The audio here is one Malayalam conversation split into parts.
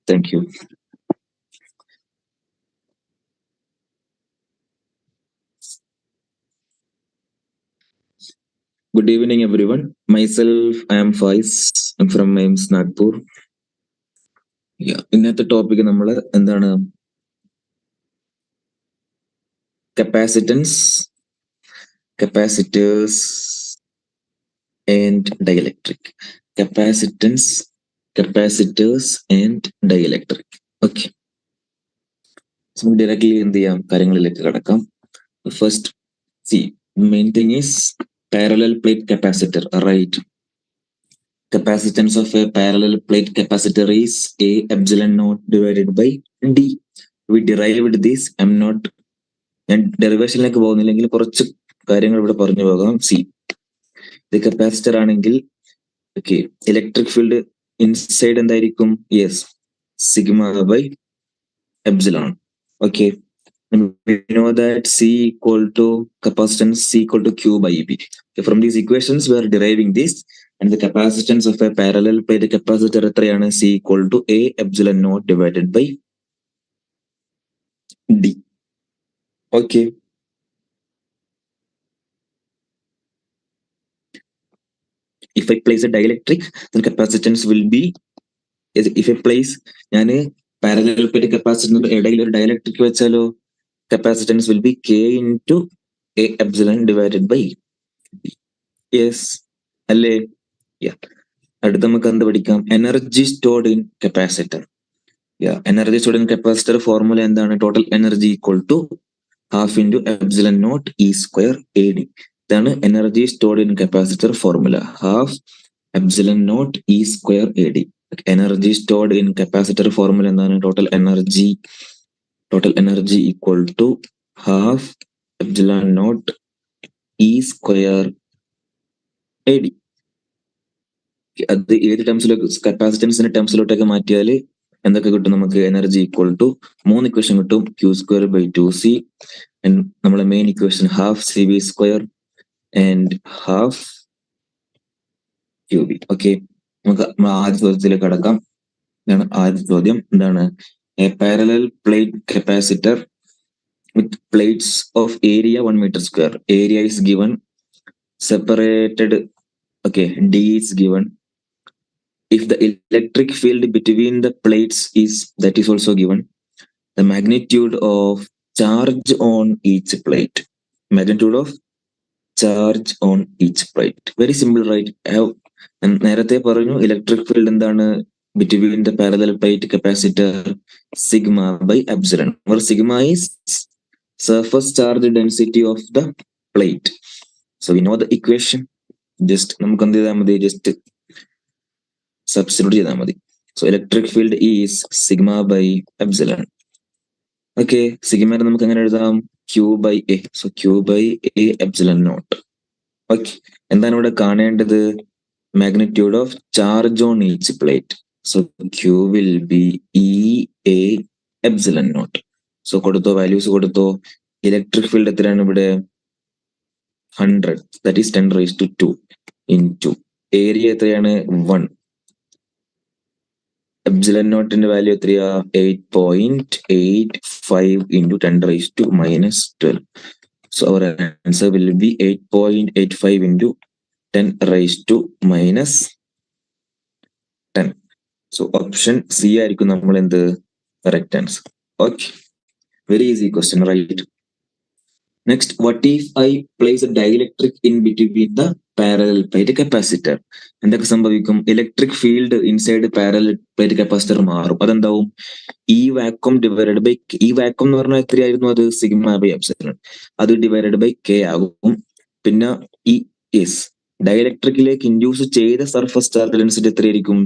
Thank you. Good evening, everyone. Myself, I am Faaiz. I'm from AIIMS Nagpur. Yeah, ഇന്നത്തെ ടോപ്പിക് നമ്മൾ എന്താണ് capacitance, capacitors and dielectric. Capacitance, capacitors and dielectric. Okay. So directly എന്ത് ചെയ്യാം കാര്യങ്ങളിലേക്ക് കടക്കാം. First, see, the main thing is parallel plate capacitor, right? Capacitance of a parallel plate capacitor is A epsilon naught divided by D. We derived this. I'm not ഞാൻ ഡെറിവേഷനിലേക്ക് പോകുന്നില്ലെങ്കിൽ കുറച്ച് കാര്യങ്ങൾ ഇവിടെ പറഞ്ഞു പോകാം. സി, ഇത് കപ്പാസിറ്റർ ആണെങ്കിൽ ഓക്കെ, ഇലക്ട്രിക് ഫീൽഡ് ഇൻസൈഡ് എന്തായിരിക്കും? Yes, sigma by epsilon. Okay, we know that C equal to capacitance, C equal to Q by B. Okay, from these equations we are deriving this, and the capacitance of a parallel plate capacitor എത്രയാണ്? C equal to A epsilon naught divided by D. Okay. If I place a dielectric, then capacitance will be, if I place ഞാൻ parallel plate capacitor ഇടയിൽ ഒരു dielectric വെച്ചാലോ, capacitance will be K into A epsilon divided by D. Yes, അല്ലേ? Yeah. അടുത്ത നമുക്ക് എന്ത് പഠിക്കാം? Energy stored in capacitor. Energy stored in capacitor formula എന്താണ്? Total energy equal to half into epsilon naught E square A d. ഇതാണ് energy stored in capacitor formula, half epsilon naught E square A d. Energy stored in capacitor formula എന്താണ്? Total energy equal to half epsilon naught E square A d. അത് ഏത് ടേംസിലേക്ക്, കപ്പാസിറ്റൻസിന്റെ ടേംസിലോട്ടൊക്കെ മാറ്റിയാൽ എന്തൊക്കെ കിട്ടും നമുക്ക്? എനർജി ഈക്വൽ ടു 3 ഇക്വേഷൻ കിട്ടും. ക്യൂ സ്ക്വയർ ബൈ 2c, നമ്മളെ main equation half C B square and half Q B. Okay, നമുക്ക് ആദ്യ ചോദ്യത്തിലേക്ക് കടക്കാം. ഇതാണ് ആദ്യ ചോദ്യം. എന്താണ്? A parallel plate capacitor with plates of area 1 meter square. Area is given, separated, okay, d is given. If the electric field between the plates is, that is also given. The magnitude of charge on each plate. Magnitude of charge on each plate. Very simple, right? നേരത്തെ പറഞ്ഞു ഇലക്ട്രിക് ഫീൽഡ് എന്താണ്? Between the parallel plate capacitor, sigma by epsilon, where sigma is surface charge density of the plate. So we know the equation. Just നമുക്ക് എന്ത് ചെയ്താൽ മതി? ജസ്റ്റ് സബ്സ്റ്റിറ്റ്യൂട്ട് ചെയ്താൽ മതി. So electric field is sigma by epsilon. Okay, സിഗ്മേനെ നമുക്ക് എങ്ങനെ എഴുതാം? Q by A. So Q by A epsilon naught. Okay, എന്താണ് ഇവിടെ കാണേണ്ടത്? Magnitude of charge on each plate. So Q will be E A epsilon naught. So കൊടുത്തോ, വാല്യൂസ് കൊടുത്തോ. ഇലക്ട്രിക് ഫീൽഡ് എത്രയാണ് ഇവിടെ? 100, ദാറ്റ് ഈസ് 10⁻². ഇൻറ്റു ഏരിയ എത്രയാണ്? 1. എപ്സിലൺ നോട്ടിന്റെ വാല്യൂ എത്രയാ? 8.85 into 10⁻⁻12. So our answer will be 8.85 into 10⁻⁻10. So option C ആയിരിക്കും നമ്മൾ എന്ത്? Correct answer. Okay, very easy question, right? Next, what if I place a dielectric in between the parallel plate capacitor? എന്തൊക്കെ സംഭവിക്കും? Electric field inside parallel plate capacitor മാറും. അതെന്താവും? ഈ വാക്വം ഡിവൈഡഡ് ബൈ, ഈ വാക്വം എന്ന് പറഞ്ഞാൽ എത്രയായിരുന്നു? അത് സിഗ്മ ബൈ എപ്സിലോൺ. അത് ഡിവൈഡഡ് ബൈ കെ ആകും. പിന്നെ ഈ ഡയലക്ട്രിക്കിലേക്ക് ഇൻഡ്യൂസ് ചെയ്ത സർഫസ് ചാർജ് ഡെൻസിറ്റി എത്രയായിരിക്കും?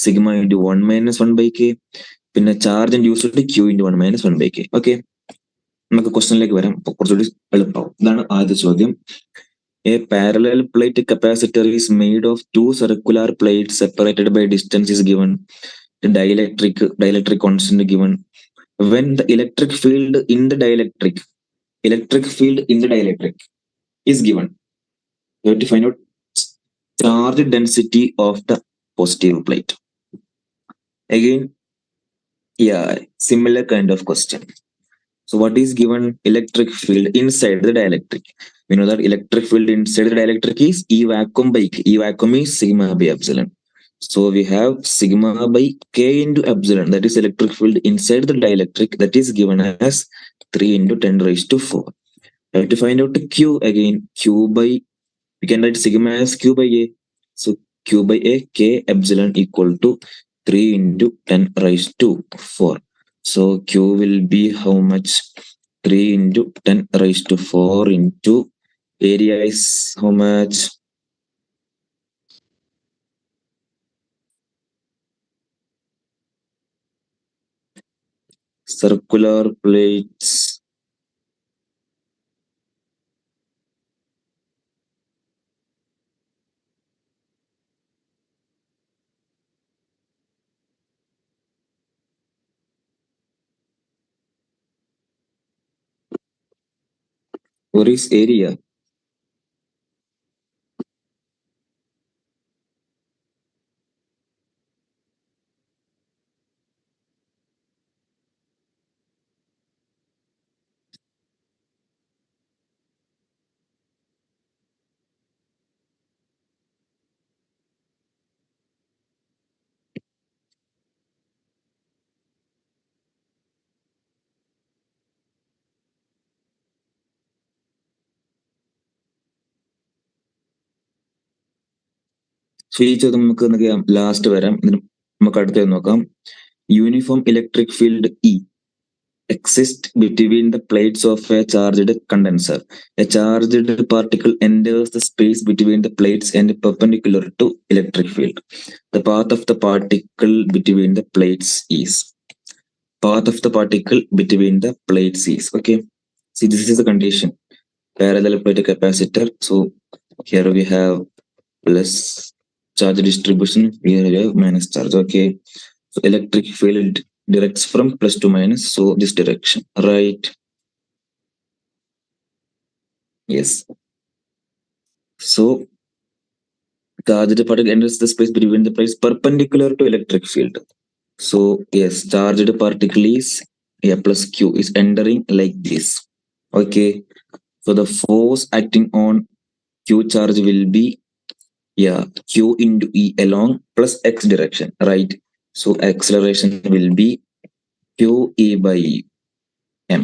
Sigma into 1 - 1 by k. പിന്നെ charge induced Q into 1 - 1 by k. Okay, നമുക്ക് ക്വസ്റ്റനിലേക്ക് വരാം, കുറച്ചുകൂടി എളുപ്പമാവും. ഇതാണ് ആദ്യ ചോദ്യം. A parallel plate capacitor is made of 2 circular plates separated by distance is given. The dielectric constant given. When the electric field in the dielectric is given, you have to find out charge density of the positive plate. Again, Yeah, similar kind of question. So what is given electric field inside the dielectric? We know that electric field inside the dielectric is E vacuum by K. E vacuum is sigma by epsilon. So we have sigma by K into epsilon. That is electric field inside the dielectric. That is given as 3 into 10 raised to 4. We have to find out the Q again. Q by, we can write sigma as Q by A. So Q by A, K epsilon equal to 3 into 10 raised to 4. So Q will be how much? 3 into 10 raised to 4 into area is how much? Circular plates. What is area? So ഈ ചോദ്യം നമുക്ക് ലാസ്റ്റ് വരാം. നമുക്ക് അടുത്ത നോക്കാം. Uniform electric field E exists between the plates of a charged condenser. A charged particle enters the space between the plates and perpendicular to electric field. The path of the particle between the plates is. Path of the particle between the plates is. Okay. See, this is the condition. Parallel plate capacitor. So here we have plus charge distribution. Here we have minus charge. Okay. So electric field directs from plus to minus. So this direction, right? Yes. So charged particle enters the space between the plates perpendicular to electric field. So yes, charged particle is A plus Q is entering like this. Okay. So the force acting on Q charge will be Q into E along plus X direction, right? So acceleration will be Q E by M,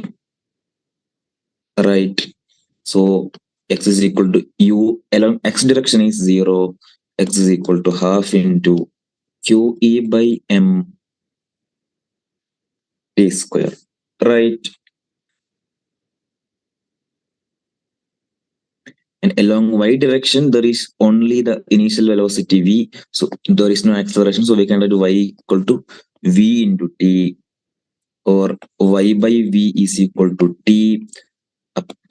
right? So X is equal to U along X direction is 0. X is equal to half into Q E by M T square, right? And along Y direction, there is only the initial velocity V. So there is no acceleration. So we can write Y equal to V into T, or Y by V is equal to T.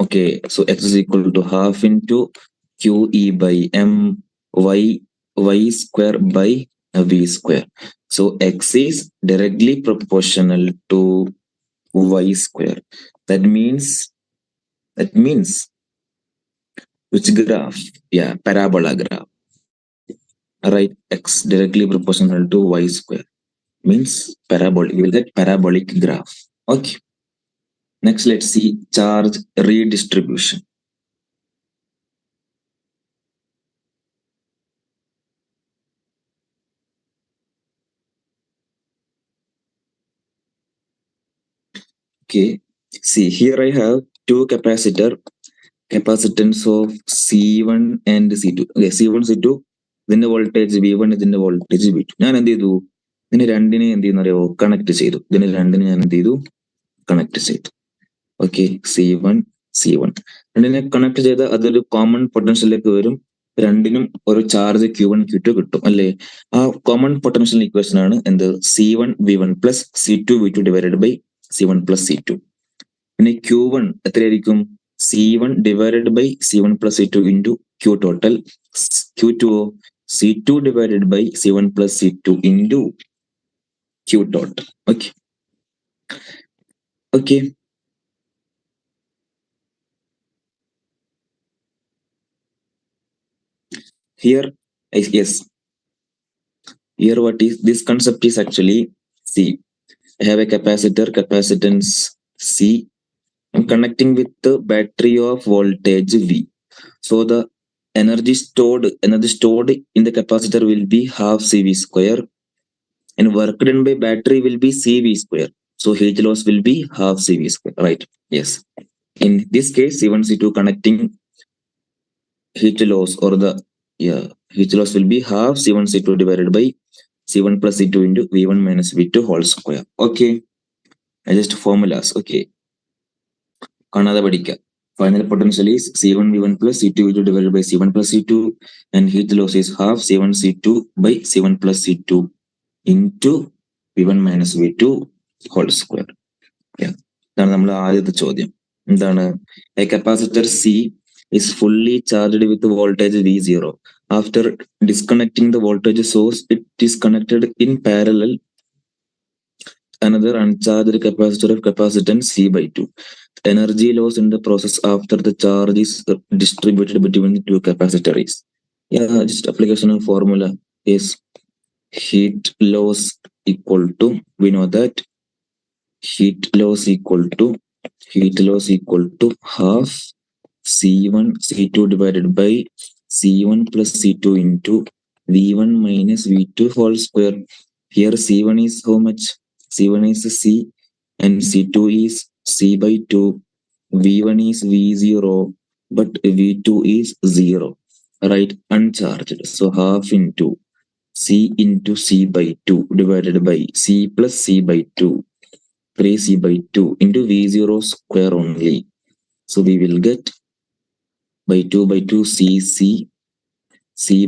Okay, so X is equal to half into QE by M Y square by V square. So X is directly proportional to Y square. That means which graph? Yeah, parabola graph. Right, X directly proportional to Y square means parabolic. You will get parabolic graph. Okay. Next, let's see charge redistribution. Okay. See, here I have two capacitance of C1 and C2. Okay, C1, C2. ഇതിന്റെ വോൾട്ടേജ് V1, ഇതിന്റെ വോൾട്ടേജ് V2. ഞാൻ എന്ത് ചെയ്തു? ഇതിന് രണ്ടിനെ എന്ത് ചെയ്യുന്നറിയോ? കണക്ട് ചെയ്തു. ഇതിന് രണ്ടിനെ ഞാൻ എന്ത് ചെയ്തു? കണക്ട് ചെയ്തു. Okay, C1. രണ്ടിനെ കണക്ട് ചെയ്ത അതൊരു കോമൺ പൊട്ടൻഷ്യലിലേക്ക് വരും. രണ്ടിനും ഒരു ചാർജ് Q1 Q2 കിട്ടും അല്ലേ? ആ കോമൺ പൊട്ടൻഷ്യൽ ഇക്വേഷൻ ആണ് എന്ത്? C1 V1 plus C2 V2 divided by C1 plus C2. പിന്നെ Q1 എത്രയായിരിക്കും? C1 divided by C1 plus C2 into Q total. Q2 C2 divided by C1 plus C2 into Q total. Okay. Okay. Here, yes. Here what is this concept is actually, see, I have a capacitor, capacitance C. I'm connecting with the battery of voltage V. So the energy stored in the capacitor will be half CV square, and work done by battery will be CV square. So heat loss will be half CV square, right? Yes. In this case, C1, C2 connecting heat loss or the heat loss will be half C1, C2 divided by C1 plus C2 into V1 minus V2 whole square. Okay. I just formulas. Okay. Another badika. Final potential is C1 V1 plus C2 V2 divided by C1 plus C2, and heat loss is half C1 C2 by C1 plus C2 into V1 minus V2 whole square. Yeah. ഇതാണ് നമ്മൾ ആദ്യത്തെ ചോദ്യം. എന്താണ്? A capacitor C is fully charged with voltage V0. After disconnecting the voltage source, it is connected in parallel another uncharged capacitor of capacitance C by 2. Energy loss in the process after the charge is distributed between the two capacitors. Yeah, just application of formula is heat loss equal to, we know that heat loss equal to half C1 C2 divided by C1 plus C2 into V1 minus V2 whole square. Here C1 is how much? C1 is C and C2 is C by 2. V1 is V0, but V2 is 0, right? Uncharged. So half into C into C by 2 divided by C plus C by 2, 3C by 2 into V0 square only. So we will get by 2 by 2 C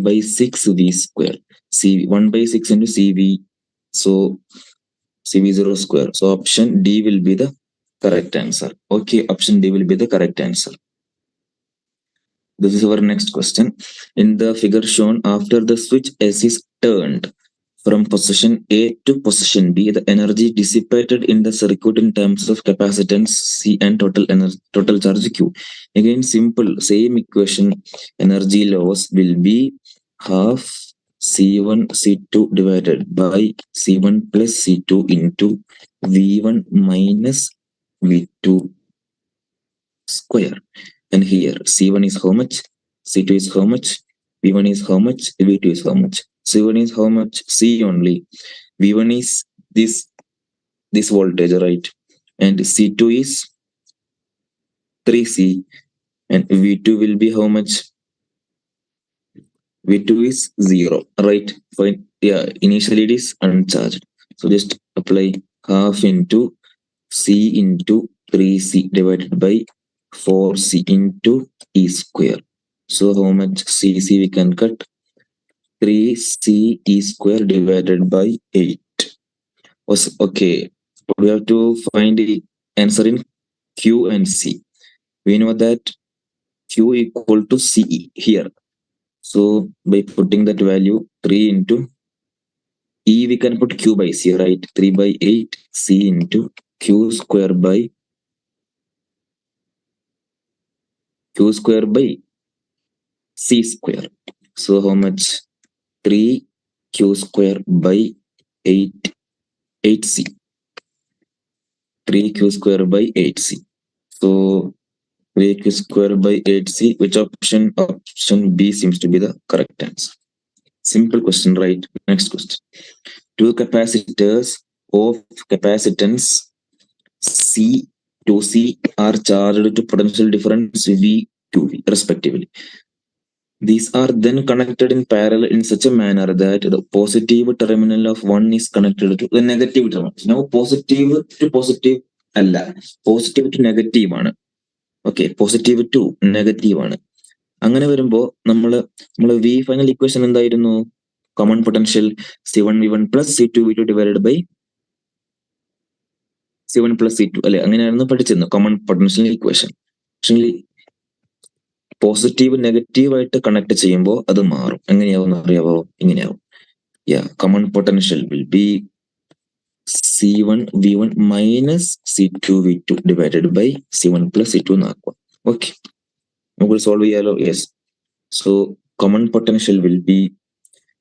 by 6 V square. C 1 by 6 into CV. So CV0 square. So option D will be the correct answer. Okay, option D will be the correct answer. This is our next question. In the figure shown, after the switch S is turned from position A to position B, the energy dissipated in the circuit in terms of capacitance C and total charge Q. Again, simple, same equation. Energy loss will be half C1 C2 divided by C1 plus C2 into V1 minus V2 square. And here C1 is how much? C2 is how much? V1 is how much? V2 is how much? C1 is how much? C only. V1 is this voltage, right? And C2 is 3C, and V2 will be how much? V2 is 0, right? Fine. Yeah, initially it is uncharged. So just apply half into C into 3C divided by 4C into E square. So how much CC we can cut? 3C E square divided by 8. Okay, we have to find the answer in Q and C. We know that Q equal to CE here. So by putting that value 3 into E, we can put Q by C, right? 3 by 8 C into Q square by C square. So how much? 3 Q square by 8C. 3 Q square by 8C. So 3Q square by 8C, which option? Option B seems to be the correct answer. Simple question, right? Next question. Two capacitors of capacitance C to C are charged to potential difference V to V respectively. These are then connected in parallel in such a manner that the positive terminal of one is connected to the negative terminal. Now positive to positive alla, positive to negative ആണ്. ഓക്കെ, പോസിറ്റീവ് ടു നെഗറ്റീവ് ആണ്. അങ്ങനെ വരുമ്പോൾ നമ്മള് വി ഫൈനൽ ഇക്വേഷൻ എന്തായിരുന്നു? Common potential C1 V1 plus C2 V2 divided by C1 plus C2 അല്ലെ, അങ്ങനെയായിരുന്നു പഠിച്ചിരുന്നു കോമൺ പൊട്ടൻഷ്യൽ ഇക്വേഷൻ. പക്ഷേ പോസിറ്റീവ് നെഗറ്റീവ് ആയിട്ട് കണക്ട് ചെയ്യുമ്പോൾ അത് മാറും. എങ്ങനെയാവും അറിയാവോ? ഇങ്ങനെയാവും. Common potential will be C1 V1 minus C2 V2 divided by C1 plus C2 എന്നാക്കുക. ഓക്കെ, നമുക്ക് സോൾവ് ചെയ്യാലോ? Yes. So common potential will be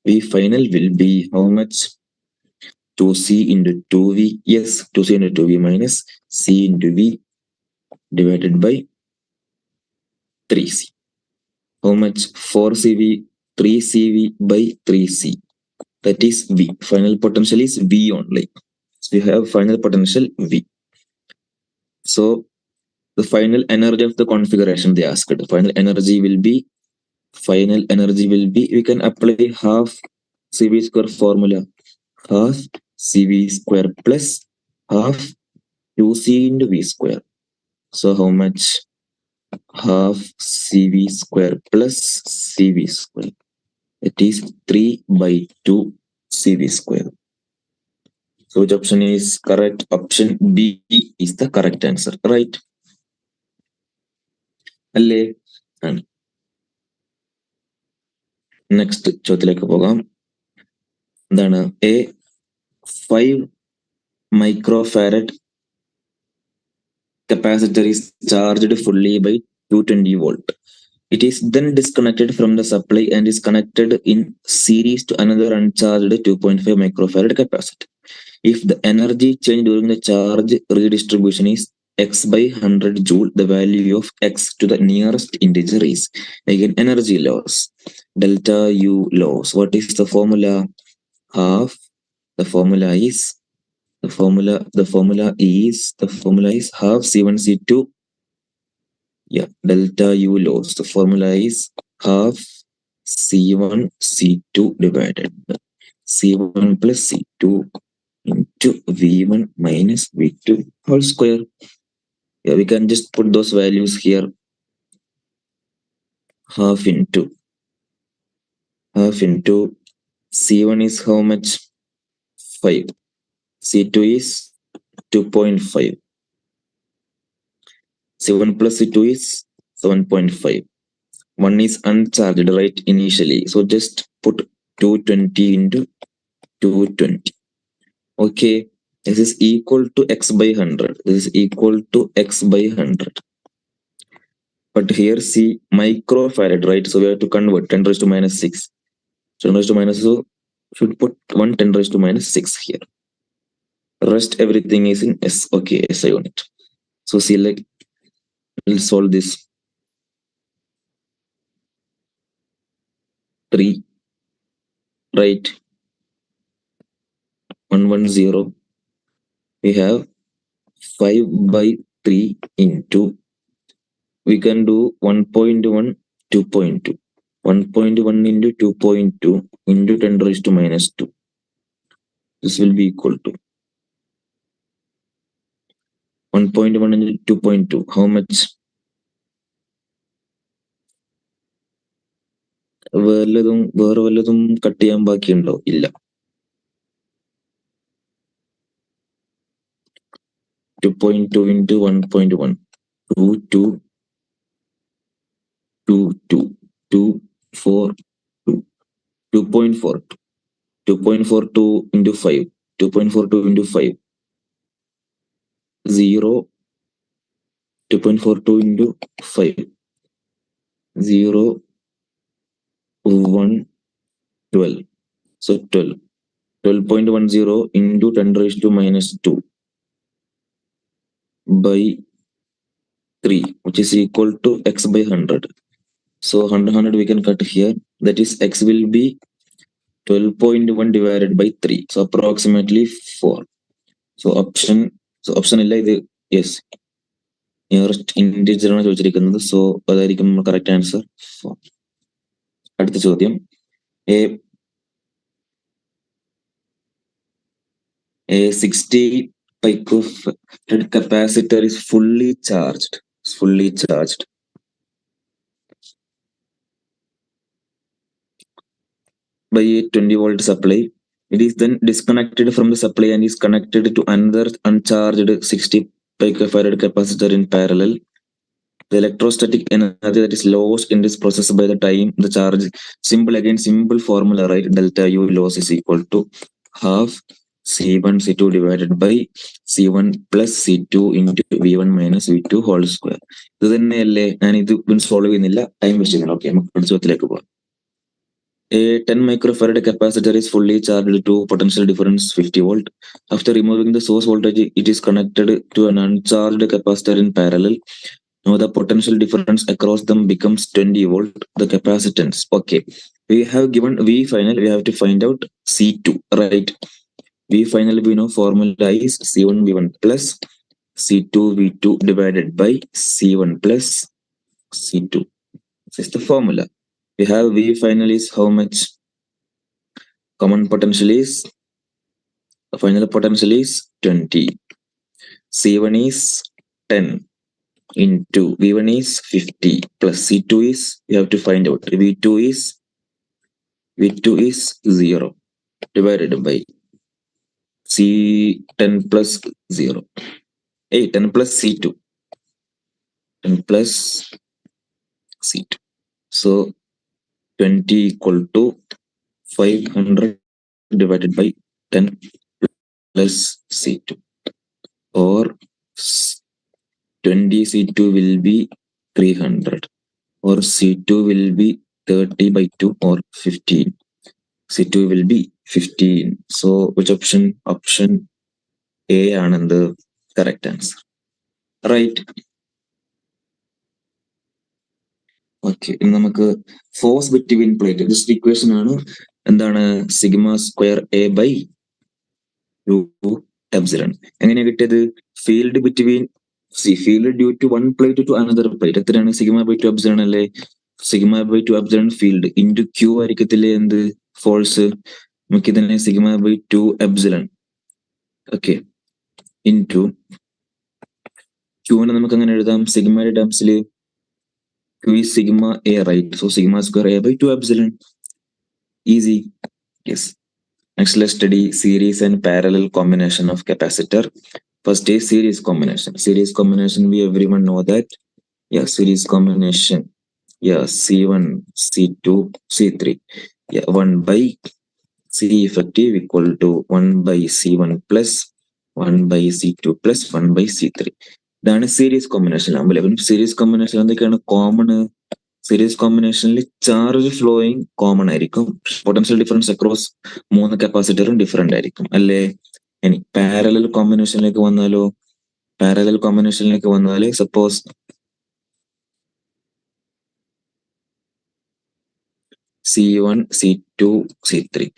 V final will be how much? 2C into 2V. Yes, 2C into 2V minus C into V divided by 3C. How much? 4CV, 3CV by 3C. That is V. Final potential is V only. So we have final potential V. So the final energy of the configuration they asked. Final energy will be, we can apply half CV square formula. Half CV square plus half 2C into V square. So how much? Half CV square plus CV square. It is 3 by 2 CV square. So which option is correct? Option B is the correct answer, right? അല്ലേ? ആണ്. നെക്സ്റ്റ് ചോദ്യത്തിലേക്ക് പോകാം. എന്താണ്? A 5 microfarad capacitor is charged fully by 220 volt. It is then disconnected from the supply and is connected in series to another uncharged 2.5 microfarad capacitor. If the energy change during the charge redistribution is x by 100 joule, the value of x to the nearest integer is, again, energy loss, delta U loss. What is the formula? Half. The formula is half C1 C2. Yeah, delta U loss. The formula is half C1 C2 divided by C1 plus C2 into V1 minus V2 whole square. Yeah, we can just put those values here. Half into C1 is how much? 5. C2 is 2.5. C1 plus C2 is 7.5. One is uncharged, right, initially. So just put 220 into 220. Okay, this is equal to x by 100. This is equal to x by 100. But here see microfarad, right? So we have to convert 10 raised to minus 6. So 10 raised to minus, so should put 1 10 raised to minus 6 here. Rest everything is in S. Okay, SI unit. So see, like, we'll solve this. 3, right? 110. We have 5 by 3 into, we can do 1.1, 2.2. 1.1 into 2.2 into 10 raised to minus 2. This will be equal to 1.1 into 2.2. How much? വേറെ വല്ലതും കട്ട് ചെയ്യാൻ ബാക്കിയുണ്ടോ? ഇല്ല. 2.2 into 1.1. 2, 2, 2, 2, 2, 4, 2, 2.42. 2.42 into 5. 2.42 into 5. 0. 2.42 into 5. 0, 1, 12. So 12. 12.10 into 10 raised to minus 2 by 3, which is equal to x by 100. So 100 we can cut here. That is x will be 12.1 divided by 3. So approximately 4. So option illa idu, yes, nearest integer ആണ് ചോദിച്ചിരിക്കുന്നത്. So അതായിരിക്കും correct answer. അടുത്ത ചോദ്യം. A 60 picofarad capacitor is fully charged. By a 20 volt supply. It is then disconnected from the supply and is connected to another uncharged 60 picofarad capacitor in parallel. The electrostatic energy that is lost in this process by the time the charge, simple formula, right? Delta U loss is equal to half C1 C2 divided by C1 plus C2 into V1 minus V2 whole square. ഇത് തന്നെയല്ലേ? ഞാൻ ഇത് സോൾവ് ചെയ്യുന്നില്ല, ടൈം വെസ്റ്റ് ചെയ്യുന്നില്ല. ഓക്കെ, നമുക്ക് അടുത്ത ചോദ്യത്തിലേക്ക് പോകാം. A 10 microfarad capacitor is fully charged to potential difference 50 volt. After removing the source voltage, it is connected to an uncharged capacitor in parallel. Now the potential difference across them becomes 20 volt. The capacitance. Okay. We have given V final. We have to find out C2, right? V final, we know formula is C1 V1 plus C2 V2 divided by C1 plus C2. This is the formula. We have V final is how much? Common potential is, final potential is 20. C1 is 10 into V1 is 50 plus C2 is, we have to find out. V2 is 0 divided by C10 plus 0. 10 plus C2. 10 plus C2. So 20 equal to 500 divided by 10 plus C2, or 20 C2 will be 300, or C2 will be 30 by 2 or 15. C2 will be 15. So which option? Option A ആണ് the correct answer. Right. Okay. ഇനി നമുക്ക് force between plate, just equation ആണ്. എന്താണ്? Sigma square A by two epsilon. എങ്ങനെയാ കിട്ടിയത്? Field between field due to one plate to another plate എത്രയാണ്? സിഗ്മ ബൈ ടു എപ്സിലോൺ അല്ലേ? Sigma by two epsilon field into Q ആയിരിക്കത്തില്ലേ എന്ത് ഫോഴ്സ്? നമുക്ക് ഇതിനെ sigma by two epsilon okay into ക്യൂവിനെ നമുക്ക് അങ്ങനെ എഴുതാം സിഗ്മയുടെ ടേംസിൽ Q is sigma A, right? So sigma square A by 2 epsilon. Easy. Yes. Next, let's study series and parallel combination of capacitor. First is series combination. Series combination, we everyone know that. Yeah, series combination. Yeah, C1, C2, C3. Yeah, 1 by C effective equal to 1 by C1 plus 1 by C2 plus 1 by C3. ഇതാണ് സീരീസ് കോമ്പിനേഷൻ ആകുമ്പോൾ. സീരീസ് കോമ്പിനേഷൻ എന്തൊക്കെയാണ് കോമൺ? സീരീസ് കോമ്പിനേഷനിൽ ചാർജ് ഫ്ലോയിങ് കോമൺ ആയിരിക്കും. പൊട്ടൻഷ്യൽ ഡിഫറൻസ് അക്രോസ് 3 കപ്പാസിറ്ററും ഡിഫറെന്റ് ആയിരിക്കും അല്ലേ? ഇനി പാരലൽ കോമ്പിനേഷനിലേക്ക് വന്നാലോ? പാരലൽ കോമ്പിനേഷനിലേക്ക് വന്നാൽ suppose C1, C2, C3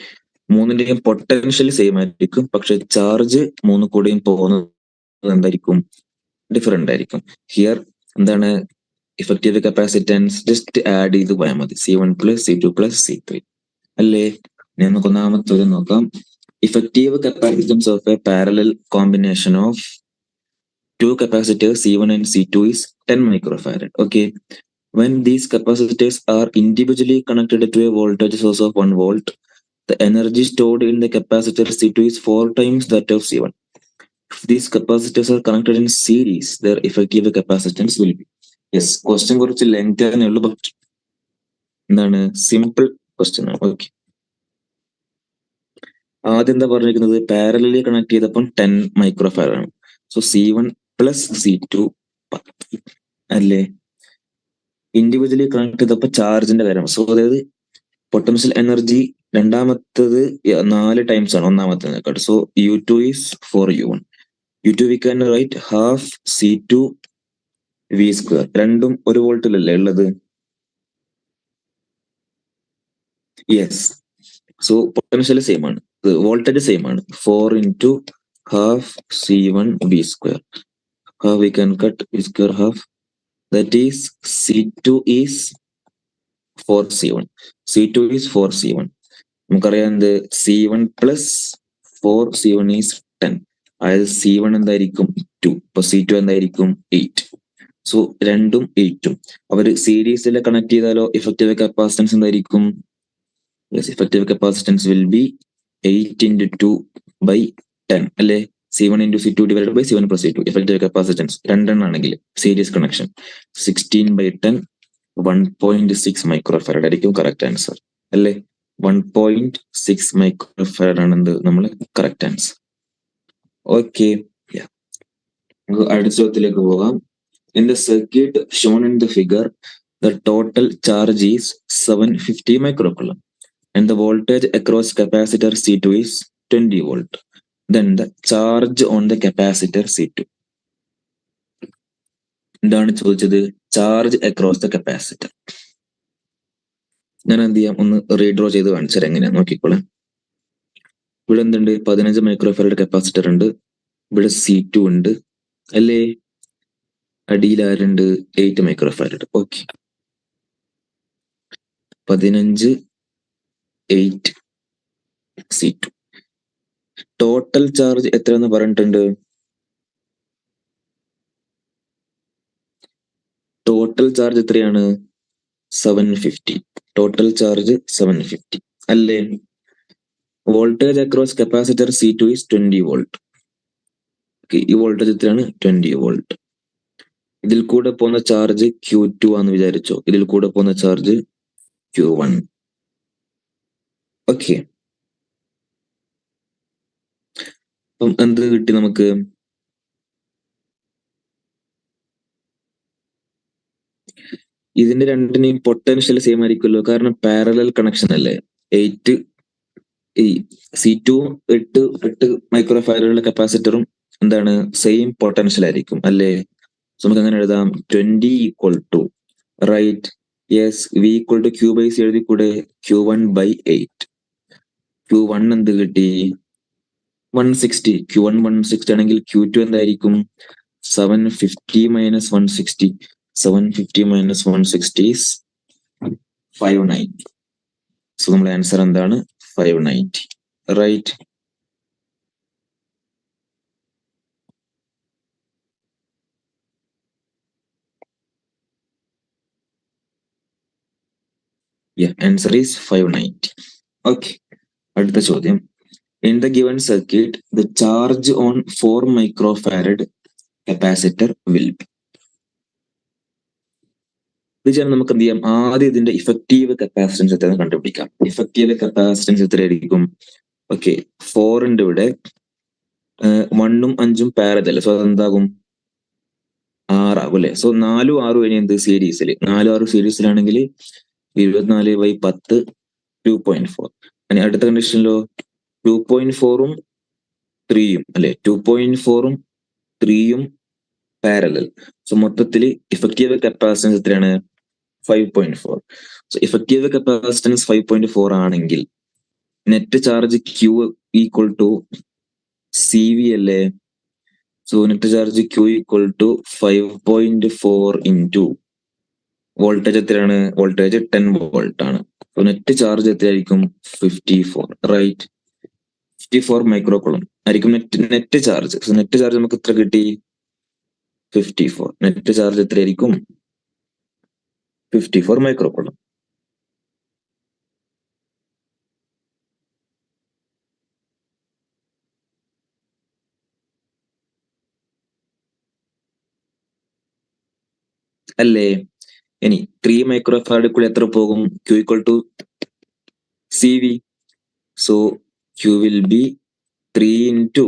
മൂന്നിന്റെയും potential same ആയിരിക്കും, പക്ഷെ ചാർജ് 3 കൂടെയും പോകുന്നത് എന്തായിരിക്കും? ഡിഫറെന്റ് ആയിരിക്കും. ഹിയർ എന്താണ്? ഇഫക്റ്റീവ് കപ്പാസിറ്റൻസ് ജസ്റ്റ് ആഡ് ചെയ്ത് പോയാൽ മതി. C1 plus C2 plus C3 അല്ലേ? ഇനി നമുക്ക് ഒന്നാമത്തെ നോക്കാം. Effective capacitance of A parallel combination of 2 capacitors C1 and C2 is 10 microfarad. Okay. When these capacitors are individually connected to a voltage source of 1 volt, the energy stored in the capacitor C2 is 4 times that of C1. If these capacitors are connected in series, their effective capacitance will be. Yes, question കുറച്ച് ലെങ്ത് ആണ് ഉള്ളൂ, ബട്ട് എന്താണ് സിമ്പിൾ ക്വസ്റ്റ്യൻ ആണ്. ഓക്കെ, ആദ്യം എന്താ പറഞ്ഞിരിക്കുന്നത്? പാരലലി കണക്ട് ചെയ്തപ്പോൾ 10 മൈക്രോഫാരഡ് ആണ്. സോ C1 പ്ലസ് C2 അല്ലേ? ഇൻഡിവിജ്വലി കണക്ട് ചെയ്തപ്പോൾ ചാർജിന്റെ കാര്യം. സോ അതായത് പൊട്ടൻഷ്യൽ എനർജി രണ്ടാമത്തത് 4 ടൈംസ് ആണ് ഒന്നാമത്തേക്കാട്ട്. So U2 is 4U1. U2 we can write half C2 V square. രണ്ടും 1 വോൾട്ടിലല്ലേ ഉള്ളത്? യെസ്. സോ പൊട്ടൻഷ്യൽ സെയിം ആണ്, വോൾട്ടേജ് സെയിം ആണ്. 4 into half C1 V square. How we can cut V square half? That is C2 is 4C1. C2 is 4C1. നമുക്കറിയാം C1 plus 4C1 is 10. അതായത് C1 എന്തായിരിക്കും? 2. അപ്പൊ C2 എന്തായിരിക്കും? 8. സോ രണ്ടും 8ഉം അവർ സീരീസിൽ കണക്ട് ചെയ്താലോ ഇഫക്റ്റീവ് കപ്പാസിറ്റൻസ് എന്തായിരിക്കും? Yes, effective capacitance will be 8 into 2 by 10 അല്ലെ? C1 into C2 divided by C1 plus C2. Effective capacitance രണ്ടെണ്ണാണെങ്കിൽ സീരീസ് കണക്ഷൻ 16 by 10 1.6 മൈക്രോഫാരഡ് ആയിരിക്കും കറക്റ്റ് ആൻസർ അല്ലെ? 1.6 മൈക്രോഫാരഡ് ആണ് നമ്മൾ കറക്റ്റ് ആൻസർ. ഓക്കെ, നമുക്ക് അടുത്ത ചോദ്യത്തിലേക്ക് പോകാം. In the circuit shown in the figure, the total charge is 750 microcoulomb. and the voltage across capacitor C2 is 20 volt. Then the charge on the capacitor C2. എന്താണ് ചോദിച്ചത്? Charge across the capacitor. ഞാൻ എന്ത് ചെയ്യാം, ഒന്ന് റീഡ്രോ ചെയ്ത് കാണിച്ചാൽ എങ്ങനെയാ നോക്കിക്കോളെ. ഇവിടെ എന്തുണ്ട്? 15 മൈക്രോഫാരഡ് കപ്പാസിറ്റർ ഉണ്ട്. ഇവിടെ C2 ഉണ്ട് അല്ലേ? അടിയിൽ ആരുണ്ട്? 8 microfarad. Okay, 15 8 C2. Total charge എത്രയെന്ന് പറഞ്ഞിട്ടുണ്ട്? ടോട്ടൽ ചാർജ് എത്രയാണ്? 750. ടോട്ടൽ ചാർജ് 750 അല്ലേ? Voltage across capacitor C2 is 20 volt. ഈ വോൾട്ടേജ് എത്രയാണ്? 20 വോൾട്ട്. ഇതിൽ കൂടെ പോകുന്ന ചാർജ് Q2 ആണെന്ന് വിചാരിച്ചോ. ഇതിൽ കൂടെ പോകുന്ന ചാർജ് Q1. ഓക്കെ, അപ്പം എന്ത് കിട്ടി നമുക്ക്? ഇതിന്റെ രണ്ടിനെയും പൊട്ടൻഷ്യൽ സെയിം ആയിരിക്കുമല്ലോ, കാരണം പാരലൽ കണക്ഷൻ അല്ലേ. 8 ഈ C2 8 മൈക്രോഫാരഡുള്ള കപ്പാസിറ്ററും എന്താണ്? സെയിം പൊട്ടൻഷ്യൽ ആയിരിക്കും അല്ലേ? സോ നമുക്ക് അങ്ങനെ എഴുതാം, 20 equal to, right, yes, V equal to Q/C എഴുതി കൂടെ, Q1/8. Q1 എന്ത് കിട്ടി? 160. Q1 160 ആണെങ്കിൽ Q2 എന്തായിരിക്കും? 750 minus 160. 750 minus 160 is 590. സോ നമ്മുടെ ആൻസർ എന്താണ്? 590, റൈറ്റ്. Answer is 590. ഓക്കെ, അടുത്ത ചോദ്യം. In the given circuit, the charge on 4 microfarad capacitor will be. ഇത് ചെയ്യാൻ നമുക്ക് എന്ത് ചെയ്യാം? ആദ്യം ഇതിന്റെ ഇഫക്റ്റീവ് കപ്പാസിറ്റൻസ് എത്രയെന്ന് കണ്ടുപിടിക്കാം. ഇഫക്റ്റീവ് കപ്പാസിറ്റൻസ് എത്രയായിരിക്കും? ഓക്കെ, 4 ഉണ്ട് ഇവിടെ, 1ഉം 5ഉം പാരലൽ, സോ അതെന്താകും? 6 ആകും അല്ലെ? സോ 4ഉം 6ഉം ഇനി എന്ത്? സീരീസിൽ. 4 6 സീരീസിലാണെങ്കിൽ 24/10 2.4. ഇനി അടുത്ത കണ്ടീഷനിലോ 2.4ഉം 3ഉം അല്ലെ? 2.4ഉം 3ഉം പാരലൽ. സോ മൊത്തത്തിൽ ഇഫക്റ്റീവ് കപ്പാസിറ്റൻസ് എത്രയാണ്? 5.4. സോ ഇഫക്റ്റീവ് കപ്പാസിറ്റൻസ് 5.4 ആണെങ്കിൽ net charge Q equal to CV അല്ലേ? So net charge Q equal to 5.4 into voltage എത്രയാണ്? വോൾട്ടേജ് 10 വോൾട്ട് ആണ്. സോ നെറ്റ് ചാർജ് എത്രയായിരിക്കും? 54, റൈറ്റ്. 54 മൈക്രോകൂളം ആയിരിക്കും net charge. So net charge നമുക്ക് എത്ര കിട്ടി? 54. നെറ്റ് ചാർജ് എത്രയായിരിക്കും? 54 മൈക്രോകൂളം. അല്ലേ? ഇനി 3 മൈക്രോഫാരഡിൽ എത്ര പോകും? Q equal to CV. So Q will be 3 into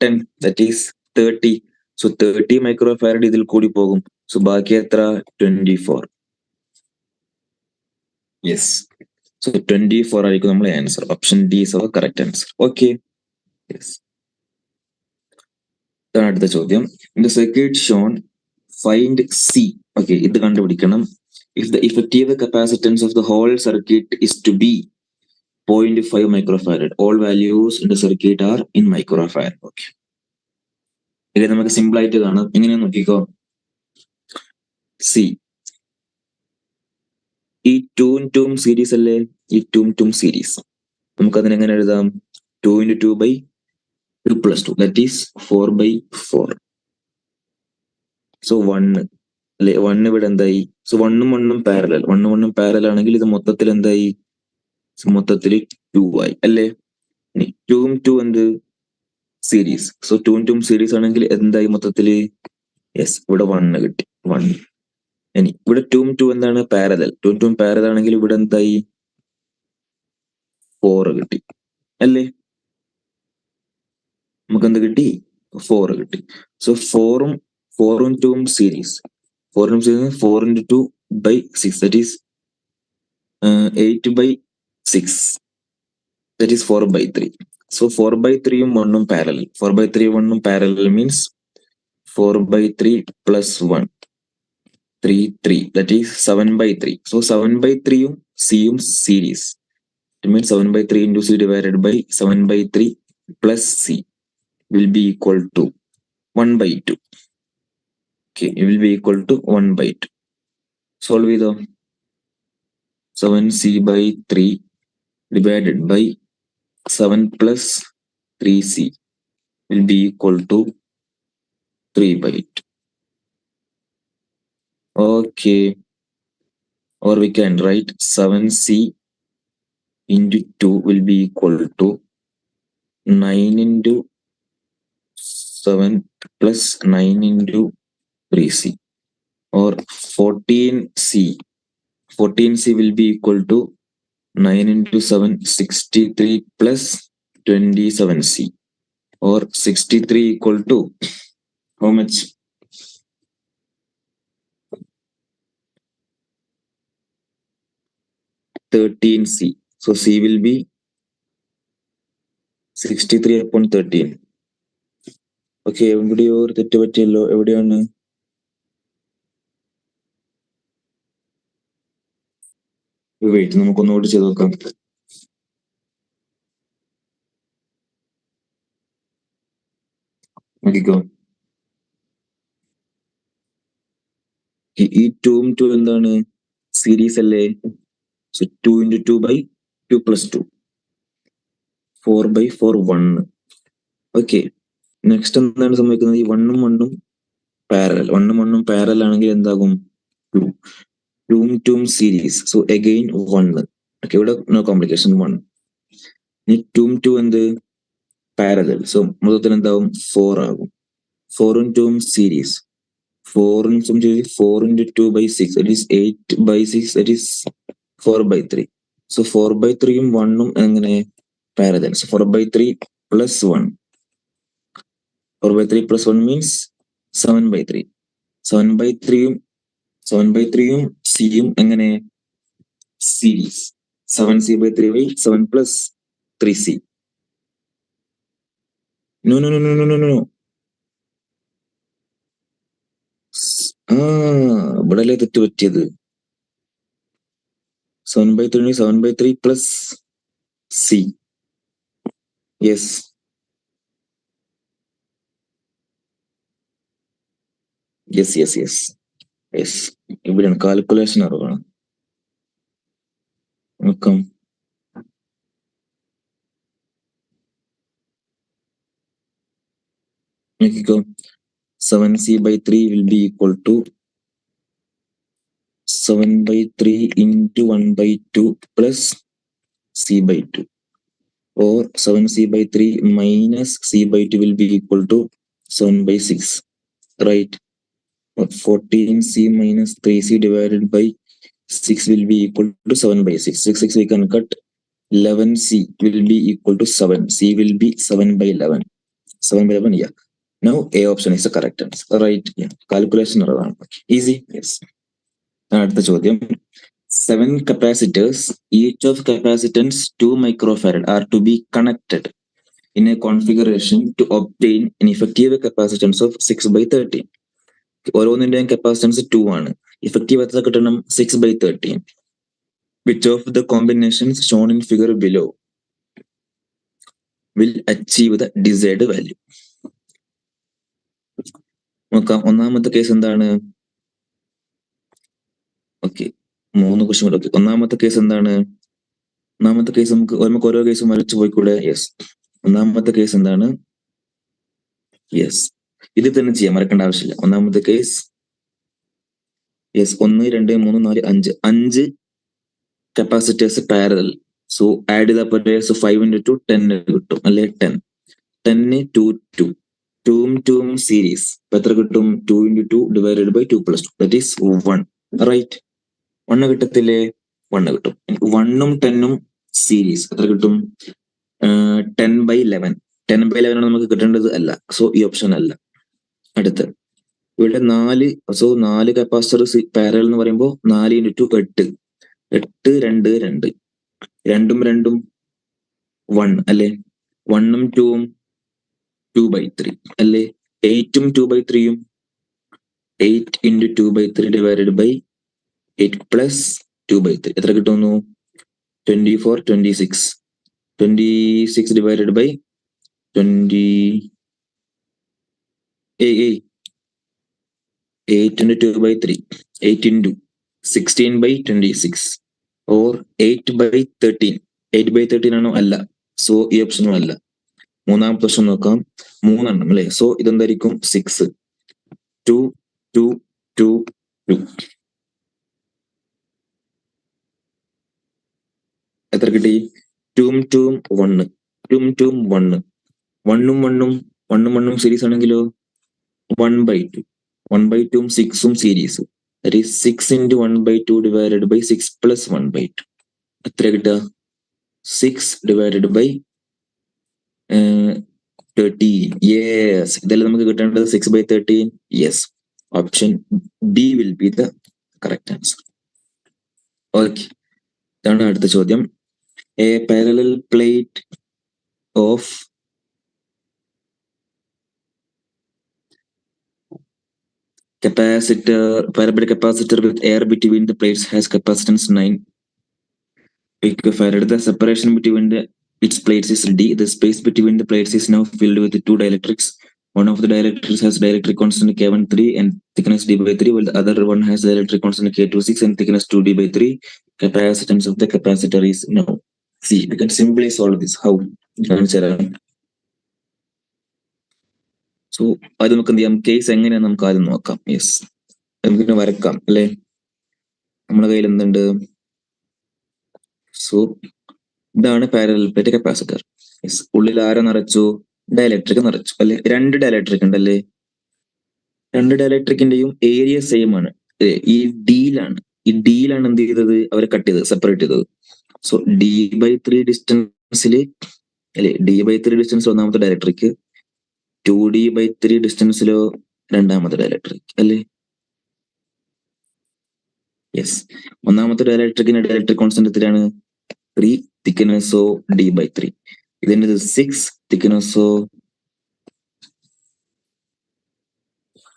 10, that is 30. So 30 microfarad ഇതിൽ കൂടി പോകും. സോ ബാക്കി എത്ര? 24. യെസ്, സോ 24 ആയിരിക്കും നമ്മളെ answer. Option D is our correct answer. ഓക്കെ, യെസ്. ഇതാണ് അടുത്ത ചോദ്യം. In the circuit shown find C. Okay, ഇത് കണ്ടുപിടിക്കണം. If the effective capacitance of the whole circuit is to be 0.5 microfarad, all values in the circuit are in microfarad. Okay, ഇത് നമുക്ക് സിമ്പിൾ ആയിട്ട് കാണാം. എങ്ങനെ നോക്കിക്കോ. C, ഈ 2 2 സീരീസ് അല്ലേ? ഈ 2 2 സീരീസ് നമുക്ക് അതിനെ എങ്ങനെ എഴുതാം? 2 into 2 by 2 plus 2, that is 4/4. So 1 അല്ലെ? 1 ഇവിടെ എന്തായി? സോ 1ഉം 1ഉം പാരലൽ. 1ഉം 1ഉം പാരലൽ ആണെങ്കിൽ ഇത് മൊത്തത്തിൽ എന്തായി? മൊത്തത്തിൽ 2 ആയി അല്ലേ? 2ഉം 2 എന്ത്? സീരീസ്. സോ 2ഉം 2ഉം സീരീസ് ആണെങ്കിൽ എന്തായി മൊത്തത്തില്? യെസ്, ഇവിടെ 1 കിട്ടി, 1. ഇനി ഇവിടെ 2ഉം 2 എന്താണ്? പാരലൽ. 2ഉം 2ഉം പാരലൽ ആണെങ്കിൽ ഇവിടെ എന്തായി? 4 കിട്ടി അല്ലേ? നമുക്ക് എന്ത് കിട്ടി? 4 കിട്ടി. സോ 4ഉം 4 into 2 series. 4 into 2, 4 into 2 by 6. That is 8 by 6. That is 4 by 3. So 4 by 3 1 parallel. 4 by 3 1 parallel means 4 by 3 plus 1. 3, 3. That is 7 by 3. So 7 by 3 C series. It means 7 by 3 into C divided by 7 by 3 plus C will be equal to 1 by 2. Okay, it will be equal to 1 by 2. Solve with 7C by 3 divided by 7 plus 3C will be equal to 3 by 2. Okay. Or we can write 7C into 2 will be equal to 9 into 7 plus 9 into 3C. Or 14C. 14C will be equal to 9 into 7, 63 plus 27C. Or 63 equal to how much? 13C. So C will be 63 upon 13. Okay, എവിടെയോ ഒരു തെറ്റ് പറ്റിയല്ലോ. എവിടെയാണ്? വെയിറ്റ്, നമുക്കൊന്നുകൂടി ചെയ്ത് നോക്കാം. നോക്കിക്കോ. ഈ 2 2 എന്താണ്? സീരീസ് അല്ലേ? So 2 into 2 by 2 plus 2. 4 by 4 1. Okay, next എന്താണ് സംഭവിക്കുന്നത്? ഈ 1 ഉം 1 ഉം പാരലൽ. 1 ഉം 1 ഉം പാരലൽ ആണെങ്കിൽ എന്താകും? 2. 2 ഉം 2 ഉം സീരീസ്. So again 1. ഓക്കെ, ഇവിടെ നോ കോംപ്ലിക്കേഷൻ 1. ഈ 2 ഉം 2 എന്ത്? പാരലൽ. സോ മൊത്തത്തിൽ എന്താവും? 4 ആകും. 4 ഉം 2 ഉം series. 4 into 2 by 6. That is 8 by 6. That is 4 by 3. So 4 by 3 ഉം 1 ഉം എങ്ങനെ? Parallel. So 4 by 3 plus 1. 4 by 3 plus 1 means 7 by 3. 7 by 3 ഉം C യും എങ്ങനെ? Series. 7C by 3 by 7 plus 3C. No. ഇവിടെ അല്ലേ തെറ്റ് പറ്റിയത്. 7 by 3 7 by 3 plus C. Yes. ഇവിടെയാണ് കാൽക്കുലേഷൻ അറിവാണ്. നോക്കാം. നോക്കിക്കോ. 7C by 3 will be equal to 7 by 3 into 1 by 2 plus C by 2. Or 7C by 3 minus C by 2 will be equal to 7 by 6. Right? 14C minus 3C divided by 6 will be equal to 7 by 6. 6 we can cut. 11C will be equal to 7. C will be 7 by 11. 7 by 11, yeah. Now A option is the correct answer. Right? Yeah. Calculation അറിവാണ്. Easy? Yes. അടുത്ത ചോദ്യം. 7 capacitors, each of capacitance 2 microfarad, are to be connected in a configuration to obtain an effective capacitance of 6 by 13. ഓരോന്നിന്റെയും കപ്പാസിറ്റൻസ് 2 ആണ്. ഇഫക്റ്റീവ് എത്ര കിട്ടണം? 6 by 13. Which of the combinations shown in figure below will achieve the desired value? നോക്കാം. ഒന്നാമത്തെ കേസ് എന്താണ്? ഓക്കെ, 3 ക്വസ്റ്റ്യൻ കൂടെ. ഒന്നാമത്തെ കേസ് എന്താണ്? ഒന്നാമത്തെ കേസ് നമുക്ക് ഓരോ കേസും വരച്ചു പോയിക്കൂടെ? യെസ്. ഒന്നാമത്തെ കേസ് എന്താണ്? യെസ്, ഇത് തന്നെ ചെയ്യാം, മറക്കേണ്ട ആവശ്യമില്ല. ഒന്നാമത്തെ case yes, 1 2 3 4 5 5 capacitors parallel. So add ചെയ്തപ്പോൾ 5 into 2 10 കിട്ടും അല്ലെ? 10 2 2 2 ഉം 2 ഉം സീരീസ്. അപ്പൊ എത്ര കിട്ടും? 2 into 2 divided by 2 plus 2. That is 1. Right? 1 കിട്ടത്തില്ലേ? 1 കിട്ടും. 1 ഉം 10 ഉം സീരീസ്. എത്ര കിട്ടും? 10 by 11. 10 by 11 ആണ് നമുക്ക് കിട്ടേണ്ടത്. അല്ല. സോ ഈ ഓപ്ഷൻ അല്ല. അടുത്ത് ഇവിടെ 4 കപ്പാസിറ്റർ പാരലൽ എന്ന് പറയുമ്പോൾ 4 × 8 8 2 2 രണ്ടും 1 അല്ലെ, 1ഉം 2ഉം 2/3 അല്ലെ, 8ഉം 2/3ഉം 8 × 2/3 ഡിവൈഡഡ് ബൈ 8 പ്ലസ് 2/3 എത്ര കിട്ടുന്നു? 24 26 26 ഡിവൈഡഡ് ബൈ 20 8 × 2/3 8 × 16/26 or 8/13 8/13 ആണോ? അല്ല. സോ ഈ ഓപ്ഷനും അല്ല. മൂന്നാമത്തെ ഓപ്ഷൻ നോക്കാം, 3 എണ്ണം അല്ലെ. സോ ഇതെന്തായിരിക്കും? 6 2 2 2 2 എത്ര കിട്ടി? 2ഉം 2ഉം 1 2ഉം 2ഉം 1 1ഉം 1ഉം സീരീസ് ആണെങ്കിലോ 1/2 1/2ഉം 6ഉം series. That is 6 × 1/2 divided by 6 plus 1/2 എത്ര കിട്ടുക? 6 ഡിവൈഡഡ് ബൈ 13. യെസ്, ഇതെല്ലാം നമുക്ക് കിട്ടേണ്ടത് 6/13. Yes, option B will be the correct answer. Okay, ഇതാണ് അടുത്ത ചോദ്യം. A parallel plate of parabolic capacitor with air between the plates has capacitance 9 picofarad. The separation between its plates is D. The space between the plates is now filled with 2 dielectrics. One of the dielectrics has dielectric constant K13 and thickness D/3, while the other one has dielectric constant K26 and thickness 2D/3. Capacitance of the capacitor is now. See, we can simply solve this. How? So അത് നമുക്ക് എന്ത് ചെയ്യാം? കേസ് എങ്ങനെയാണെന്ന് നമുക്ക് ആദ്യം നോക്കാം. യെസ്, നമുക്കിങ്ങനെ വരക്കാം അല്ലെ. നമ്മുടെ കയ്യിൽ എന്തുണ്ട്? സോ ഇതാണ് പാരലൽ പ്ലേറ്റ് കപ്പാസിറ്റർ. യെസ്, ഉള്ളിൽ ആരെ നിറച്ചു? ഡയലക്ട്രിക് നിറച്ചു അല്ലെ. 2 ഡയലക്ട്രിക് ഉണ്ട് അല്ലേ. 2 ഡയലക്ട്രിക്കിന്റെയും ഏരിയ സെയിം ആണ്. ഈ ഡിയിലാണ് എന്ത് ചെയ്തത്? അവരെ കട്ട് ചെയ്തത്, സെപ്പറേറ്റ് ചെയ്തത്. സോ D/3 ഡിസ്റ്റൻസിൽ അല്ലെ, D/3 ഡിസ്റ്റൻസ് ഒന്നാമത്തെ ഡയലക്ട്രിക്, 2D/3 ഡിസ്റ്റൻസിലോ രണ്ടാമത്തെ ഡയലക്ട്രിക് അല്ലേ. യെസ്, ഒന്നാമത്തെ ഡയലക്ട്രിക്കിന്റെ ഡയലക്ട്രിക് കോൺസ്റ്റന്റ് എത്രയാണ്? 3, തിക്നെസ്സോ D/3. ഇതിന്റെ 6, തിക്നെസ്സോ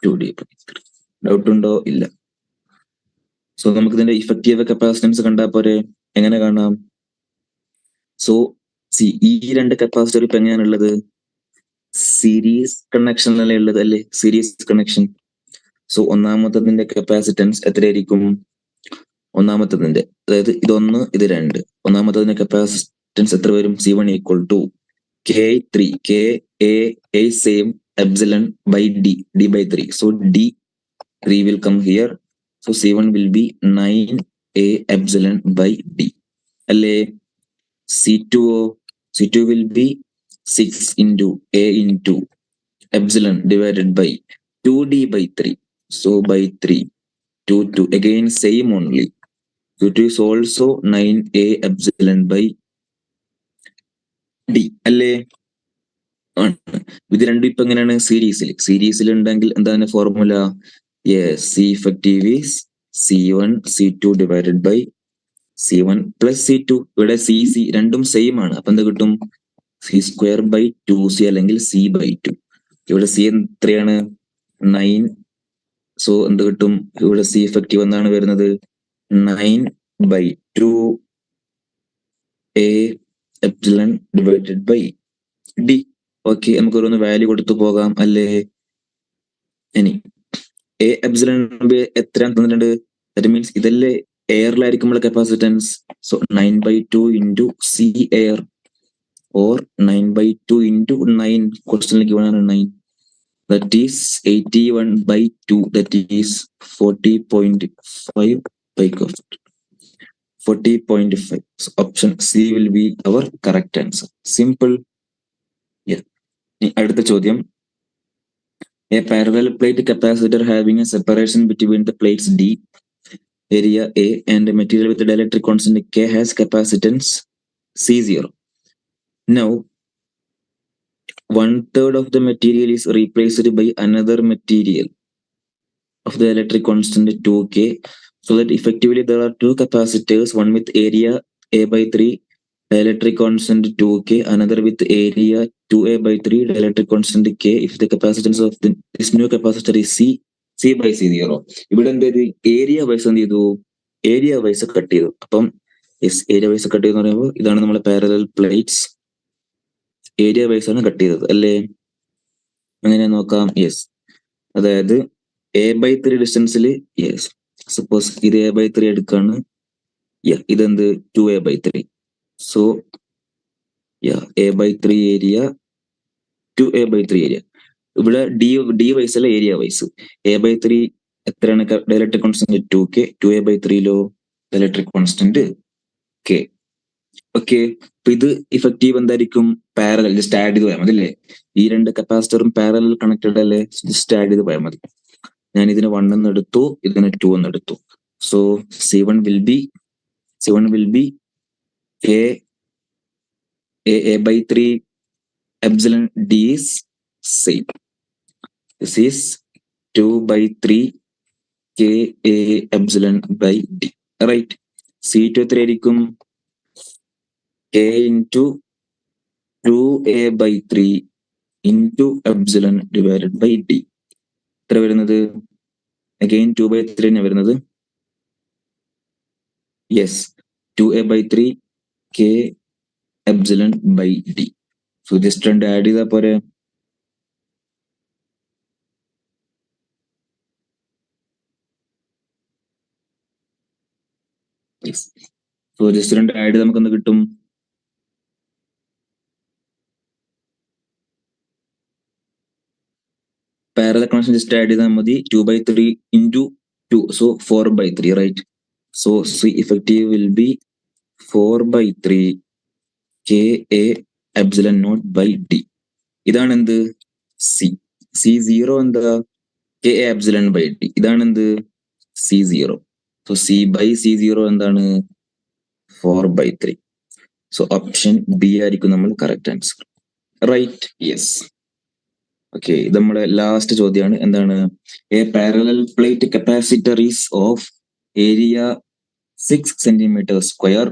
2D/3. ഡൗട്ട് ഉണ്ടോ? ഇല്ല. സോ നമുക്ക് ഇതിന്റെ ഇഫക്റ്റീവ് കപ്പാസിറ്റൻസ് കണ്ടാൽ പോരെ. എങ്ങനെ കാണാം? സോ ഈ 2 കപ്പാസിറ്റർ ഇപ്പൊ എങ്ങനെയാണുള്ളത്? സീരീസ് കണക്ഷനിലല്ലേ ഉള്ളത് അല്ലേ, സീരീസ് കണക്ഷൻ. സോ ഒന്നാമത്തതിന്റെ കപ്പാസിറ്റൻസ് എത്രയായിരിക്കും? ഒന്നാമത്തതിന്റെ, അതായത് ഇതൊന്ന് ഇത് 2, ഒന്നാമത്തതിന്റെ കപ്പാസിറ്റൻസ് എത്ര വരും? C1 = K3 K same epsilon by D/3. So D3 will come here. So C1 will be 9A epsilon by D. അല്ലേ. C2 will be 6 × A into epsilon divided by 2D/3. So by 3 2 again same only. It is also 9A epsilon by D അല്ലേ. ഇത് രണ്ടും ഇപ്പൊ എങ്ങനെയാണ്? സീരീസിൽ ഉണ്ടെങ്കിൽ എന്താണ് formula? Yes, C effective is C1 C2 divided by C1 plus C2. ഇവിടെ C രണ്ടും സെയിം ആണ്. അപ്പൊ എന്താ കിട്ടും? C²/2C അല്ലെങ്കിൽ C/2. ഇവിടെ C എത്രയാണ്? 9. സോ എന്ത് കിട്ടും? ഇവിടെ C effective എന്താണ് വരുന്നത്? 9/2 A epsilon divided by D. Okay, നമുക്ക് ഓരോന്ന് വാല്യൂ കൊടുത്തു പോകാം അല്ലേ. ഇനി A epsilon എത്ര തന്നിട്ടുണ്ട്? ദാറ്റ് മീൻസ് ഇതല്ലേ എയറിലായിരിക്കുമ്പോൾ capacitance. So 9/2 × C air or 9/2 × 9. ക്വസ്റ്റ്യനിലേക്ക് വേണം 9. That is 81/2. That is 40.5 picofarad. 40.5. So option C will be our correct answer. Simple. Yeah. അടുത്ത ചോദ്യം. A parallel plate capacitor having a separation between the plates D, area A, and a material with a dielectric constant K has capacitance C0. Now, 1/3 of the material is replaced by another material of the electric constant 2K, so that effectively there are two capacitors, one with area A by 3, dielectric constant 2K, another with area 2A by 3, dielectric constant K. If the capacitance of this new capacitor is C by C0. ഇവിടെ എന്ത് ചെയ്തു? ഏരിയ വൈസ് എന്ത് ചെയ്തു? ഏരിയ വൈസ് കട്ട് ചെയ്തു. അപ്പം ഏരിയ വൈസ് കട്ട് ചെയ്തെന്ന് പറയുമ്പോൾ ഇതാണ് നമ്മളെ പാരലൽ പ്ലേറ്റ്സ്. ഏരിയ വൈസ് ആണ് കട്ട് ചെയ്തത് അല്ലേ? അങ്ങനെ നോക്കാം. യെസ്, അതായത് A/3 ഡിസ്റ്റൻസിൽ യെസ് സപ്പോസ് ഇത് A/3 എടുക്കാണ്. ഇതെന്ത് 2A/3. So A/3 area 2A/3 area. ഇവിടെ ഡി വൈസ് അല്ല, ഏരിയ വൈസ്. A/3 എത്രയാണ് dielectric constant? 2K. 2A/3 dielectric constant K. Okay, അപ്പൊ ഇത് ഇഫക്റ്റീവ് എന്തായിരിക്കും? പാരലൽ. ജസ്റ്റ് ആഡ് ചെയ്ത് പോയാൽ മതി അല്ലേ? ഈ രണ്ട് കപ്പാസിറ്ററും പാരലൽ കണക്റ്റഡ് അല്ലേ? ജസ്റ്റ് ആഡ് ചെയ്ത് പോയാൽ മതി. ഞാൻ ഇതിന് 1 എന്ന് എടുത്തു, ഇതിന് 2 എന്ന് എടുത്തു. So C1 will be A/3 epsilon D is same. This is 2/3 KA epsilon by D. Right? C2 എത്ര ആയിരിക്കും? K into 2A/3 into epsilon divided by D. എത്ര വരുന്നത്? അഗെയിൻ 2/3 ആണ് വരുന്നത്. Yes, 2A/3 K epsilon by D. So just രണ്ട് ആഡ് ചെയ്താൽ പോരെ? സോ ജസ്റ്റ് രണ്ട് ആഡ് ചെയ്ത് നമുക്ക് എന്ത് കിട്ടും? പാരലൽ കണക്ഷൻ ജസ്റ്റ് ആഡ് ചെയ്താൽ മതി. 2/3 into 2, so 4/3, right? So C effective will be 4/3 KA epsilon naught by D. ഇതാണ് എന്ത്? C0 എന്താ? KA epsilon by D. ഇതാണ് എന്ത്? C0. So C by C0 എന്താണ്? 4/3. So ഓപ്ഷൻ B ആയിരിക്കും നമ്മൾ correct answer. Right? Yes. Okay, ഇത് നമ്മുടെ ലാസ്റ്റ് ചോദ്യമാണ്. എന്താണ്? A parallel plate capacitor is of area 6 centimeter square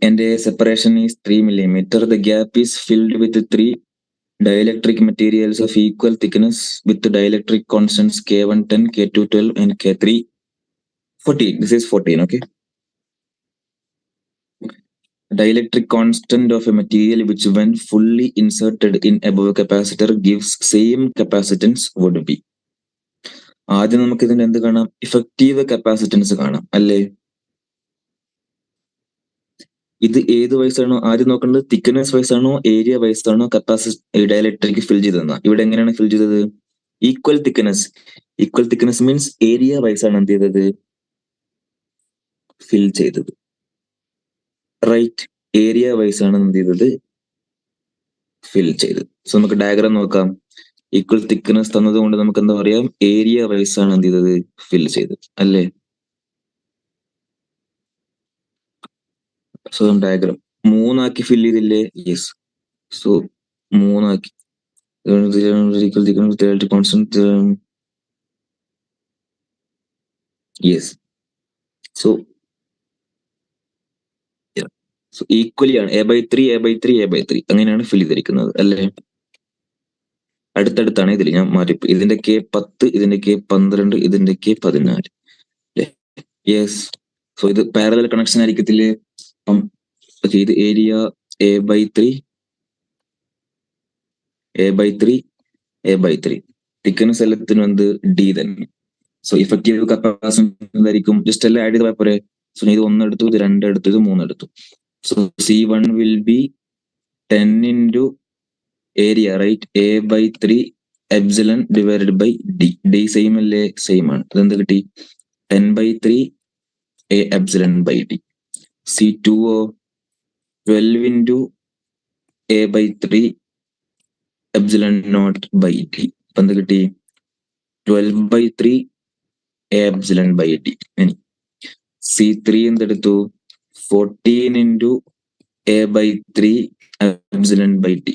and a separation is 3 millimeter. The gap is filled with 3 dielectric materials of equal thickness with dielectric constants K1 10, K2 12 and K3 14. This is 14. Okay. Dielectric constant of a material which when fully inserted in above capacitor gives same capacitance would be. ആദ്യം നമുക്ക് ഇതിന്റെ എന്ത് കാണാം? ഇഫക്റ്റീവ് കപ്പാസിറ്റൻസ് കാണാം അല്ലേ? ഇത് ഏത് വൈസാണോ ആദ്യം നോക്കേണ്ടത്? തിക്നെസ് വൈസാണോ ഏരിയ വൈസാണോ ഡയലക്ട്രിക് ഫിൽ ചെയ്തതെന്ന? ഇവിടെ എങ്ങനെയാണ് ഫിൽ ചെയ്തത്? ഈക്വൽ തിക്നെസ് മീൻസ് ഏരിയ വൈസാണ് എന്ത് ചെയ്തത്? ഫിൽ ചെയ്തത്. റൈറ്റ്? ഏരിയ വൈസാണ് എന്ത് ചെയ്തത്? ഫിൽ ചെയ്തത്. സോ നമുക്ക് ഡയഗ്രാം നോക്കാം. ഈക്വൽ തിക്നെസ് തന്നത് കൊണ്ട് നമുക്ക് എന്താ പറയാം? ഏരിയ വൈസാണ് എന്ത് ചെയ്തത്? ഫിൽ ചെയ്തത് അല്ലേ? സോ ഡയഗ്രാം 3 ആക്കി ഫിൽ ചെയ്തില്ലേ? യെസ്. സോ 3 ആക്കി. യെസ്. സോ ഈക്വലി ആണ്. A/3 അങ്ങനെയാണ് ഫിൽ ചെയ്തിരിക്കുന്നത് അല്ലേ? അടുത്തടുത്താണ്. ഇതിൽ ഞാൻ മാറ്റി. ഇതിന്റെ K10, ഇതിന്റെ K12, ഇതിന്റെ K14. യെസ്. സോ ഇത് പാരലൽ കണക്ഷൻ ആയിരിക്കത്തില്ലേ? അപ്പം ഇത് ഏരിയ A/3 തിക്നെസ് എല്ലാത്തിനും എന്ത്? D തന്നെ. സോ ഇഫക്റ്റീവ് കപ്പാസിറ്റൻസ് എന്തായിരിക്കും? ജസ്റ്റ് എല്ലാം ആഡ് ചെയ്ത് പോരെ? സോ ഇത് 1 എടുത്തു, ഇത് 2 എടുത്തു, ഇത് 3 എടുത്തു. So C1 will be 10 into area, right? A/3 epsilon divided by D. D same അല്ലേ? സെയിം ആണ്. അതെന്ത് കിട്ടി? 10/3 A epsilon by D. C2 12 into A/3 epsilon naught by D. അപ്പൊ എന്ത് കിട്ടി? 12/3 A epsilon by D. ഇനി C3 എന്തെടുത്തു? 14 into A/3 epsilon by D.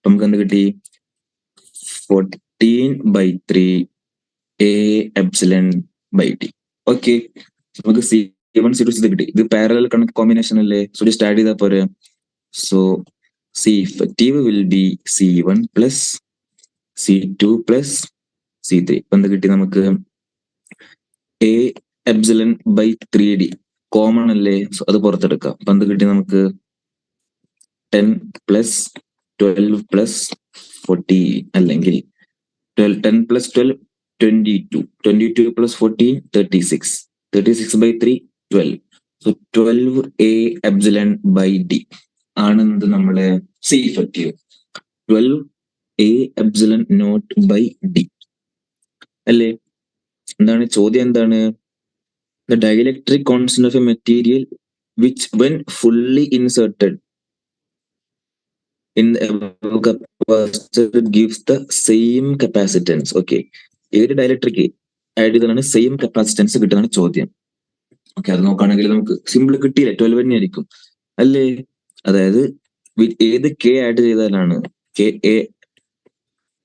നമുക്ക് എന്ത് കിട്ടി? 15/3 A epsilon by D. Okay, നമുക്ക് C1 C2 C3 കിട്ടി. ഇത് പാരലൽ കോമ്പിനേഷൻ അല്ലേ? സോ ജസ്റ്റ് ആഡ് ചെയ്താൽ പോരെ. So C effective will be C1 plus C2 plus C3. ഇപ്പൊ എന്ത് കിട്ടി നമുക്ക്? A epsilon by 3D common അല്ലേ? സോ അത് പുറത്തെടുക്കാം. അപ്പൊ എന്ത് കിട്ടി നമുക്ക്? 10 plus 12 plus 14 അല്ലെങ്കിൽ 10 plus 12 22 22 plus 14 36 36 by 3 12. So 12 A epsilon by D ആണെന്ത് നമ്മളെ C effective. 12 A epsilon naught by D അല്ലേ? എന്താണ് ചോദ്യം? എന്താണ്? The dielectric constant of a material which when fully inserted in the above capacitor gives the same capacitance. Okay, ഏത് ഡയലക്ട്രിക് ആഡ് ചെയ്താണ് സെയിം കപ്പാസിറ്റൻസ് കിട്ടുന്നതാണ് ചോദ്യം. ഓക്കെ, അത് നോക്കുകയാണെങ്കിൽ നമുക്ക് സിമ്പിൾ കിട്ടിയില്ല, 12 തന്നെ ആയിരിക്കും അല്ലേ? അതായത് ഏത് കെ ആഡ് ചെയ്താലാണ് കെ എ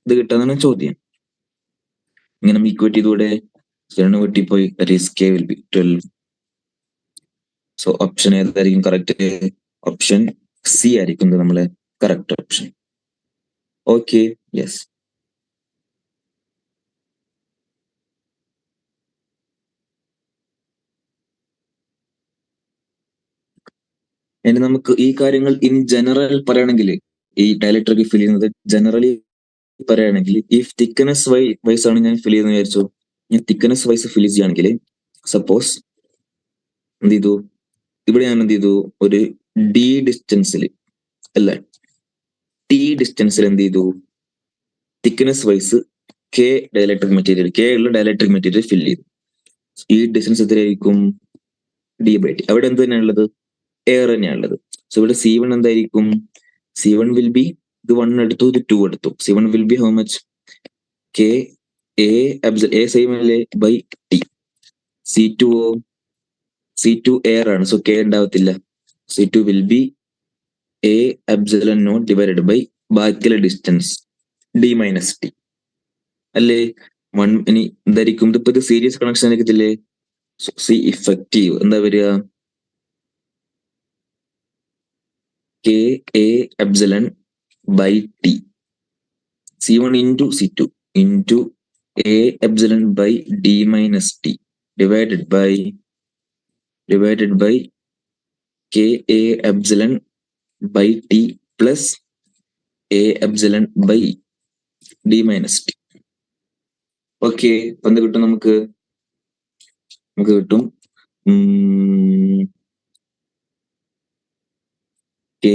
ഇത് കിട്ടാന്നാണ് ചോദ്യം. ഇങ്ങനെ നമുക്ക് ഇക്വേറ്റ് ചെയ്തൂടെ? 2 വെട്ടിപ്പോയി, that is K will be 12. So option ഏതായിരിക്കും കറക്റ്റ്? ഓപ്ഷൻ സി ആയിരിക്കും നമ്മളെ കറക്റ്റ് ഓപ്ഷൻ. Okay, yes. ഇനി നമുക്ക് ഈ കാര്യങ്ങൾ ഇൻ ജനറൽ പറയുകയാണെങ്കിൽ, ഈ ഡയലക്ട്രിക് ഫിൽ ചെയ്യുന്നത് ജനറലി പറയുകയാണെങ്കിൽ, ഈ തിക്നെസ് വൈസ് ആണ് ഞാൻ ഫിൽ ചെയ്യുന്നത് വിചാരിച്ചു. ഞാൻ തിക്നെസ് വൈസ് ഫിൽ ചെയ്യുകയാണെങ്കിൽ, സപ്പോസ് എന്ത് ചെയ്തു, ഇവിടെ ഞാൻ എന്ത് ചെയ്തു, ഒരു ഡി ഡിസ്റ്റൻസിൽ അല്ല ടി ഡിസ്റ്റൻസിൽ എന്ത് ചെയ്തു, thickness wise K dielectric material, K ഉള്ള ഡയലക്ട്രിക് മെറ്റീരിയൽ ഫിൽ ചെയ്തു. ഈ ഡിസ്റ്റൻസ് എത്രയായിരിക്കും? D by T. അവിടെ എന്ത് തന്നെയാണുള്ളത്? എയർ തന്നെയാണുള്ളത്. സോ ഇവിടെ C1 എന്തായിരിക്കും? C1 വിൽ ബി, ഇത് 1 എടുത്തു, ഇത് 2 എടുത്തു. C1 will be how much? K A A same അല്ലേ ബൈ ടി. C2 എയർ ആണ്, സോ കെ ഉണ്ടാവത്തില്ല. C2 will be A epsilon naught divided by ബാക്കിയുള്ള ഡിസ്റ്റൻസ് ഡി മൈനസ് ടി അല്ലേ? 1. ഇനി എന്തായിരിക്കും? ഇതിപ്പോ ഇത് സീരീസ് കണക്ഷൻ ആയിരിക്കത്തില്ലേ? സി ഇഫക്റ്റീവ് എന്താ വരിക? K A epsilon by T. C1 into C2 into A epsilon by D minus T divided by K A epsilon by T plus A epsilon by D minus T. Okay, എന്ത് കിട്ടും നമുക്ക്? കിട്ടും K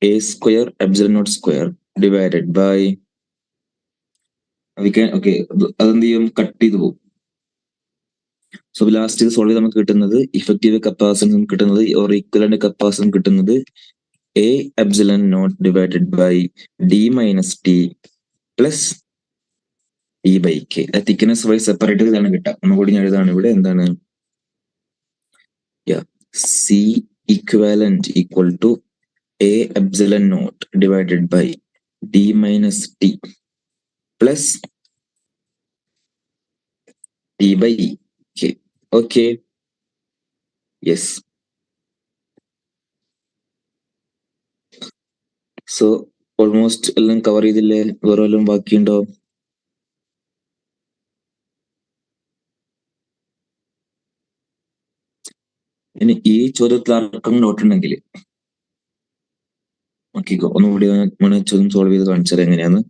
A square epsilon naught square divided by, okay അതെന്ത് ചെയ്യും? കട്ട് ചെയ്ത് പോകും. സോ ലാസ്റ്റ് ഇത് സോൾവ് ചെയ്ത് നമുക്ക് കിട്ടുന്നത് ഇഫക്റ്റീവ് കപ്പാസിറ്റൻസ് നമുക്ക് കിട്ടുന്നത്, ഓർ ഈക്വലന്റ് കപ്പാസിറ്റൻസ് കിട്ടുന്നത് A epsilon naught divided by D minus T plus T by K. Thickness wise separate ഇതാണ് കിട്ടുക. ഒന്നുകൂടി ഞാൻ എഴുതാണ് ഇവിടെ. എന്താണ്? C equivalent equal to A epsilon naught divided by D minus T plus T by K. Okay, yes. So almost എല്ലാം കവർ ചെയ്തില്ലേ? വേറെ വല്ലതും ബാക്കിയുണ്ടോ? ഇനി ഈ ചോദ്യത്തിൽ ആർക്കും ഡൗട്ട് ഉണ്ടെങ്കിൽ നോക്കിക്കോ, ഒന്നുകൂടി ചോദ്യം സോൾവ് ചെയ്ത് കാണിച്ചത് എങ്ങനെയാന്ന്.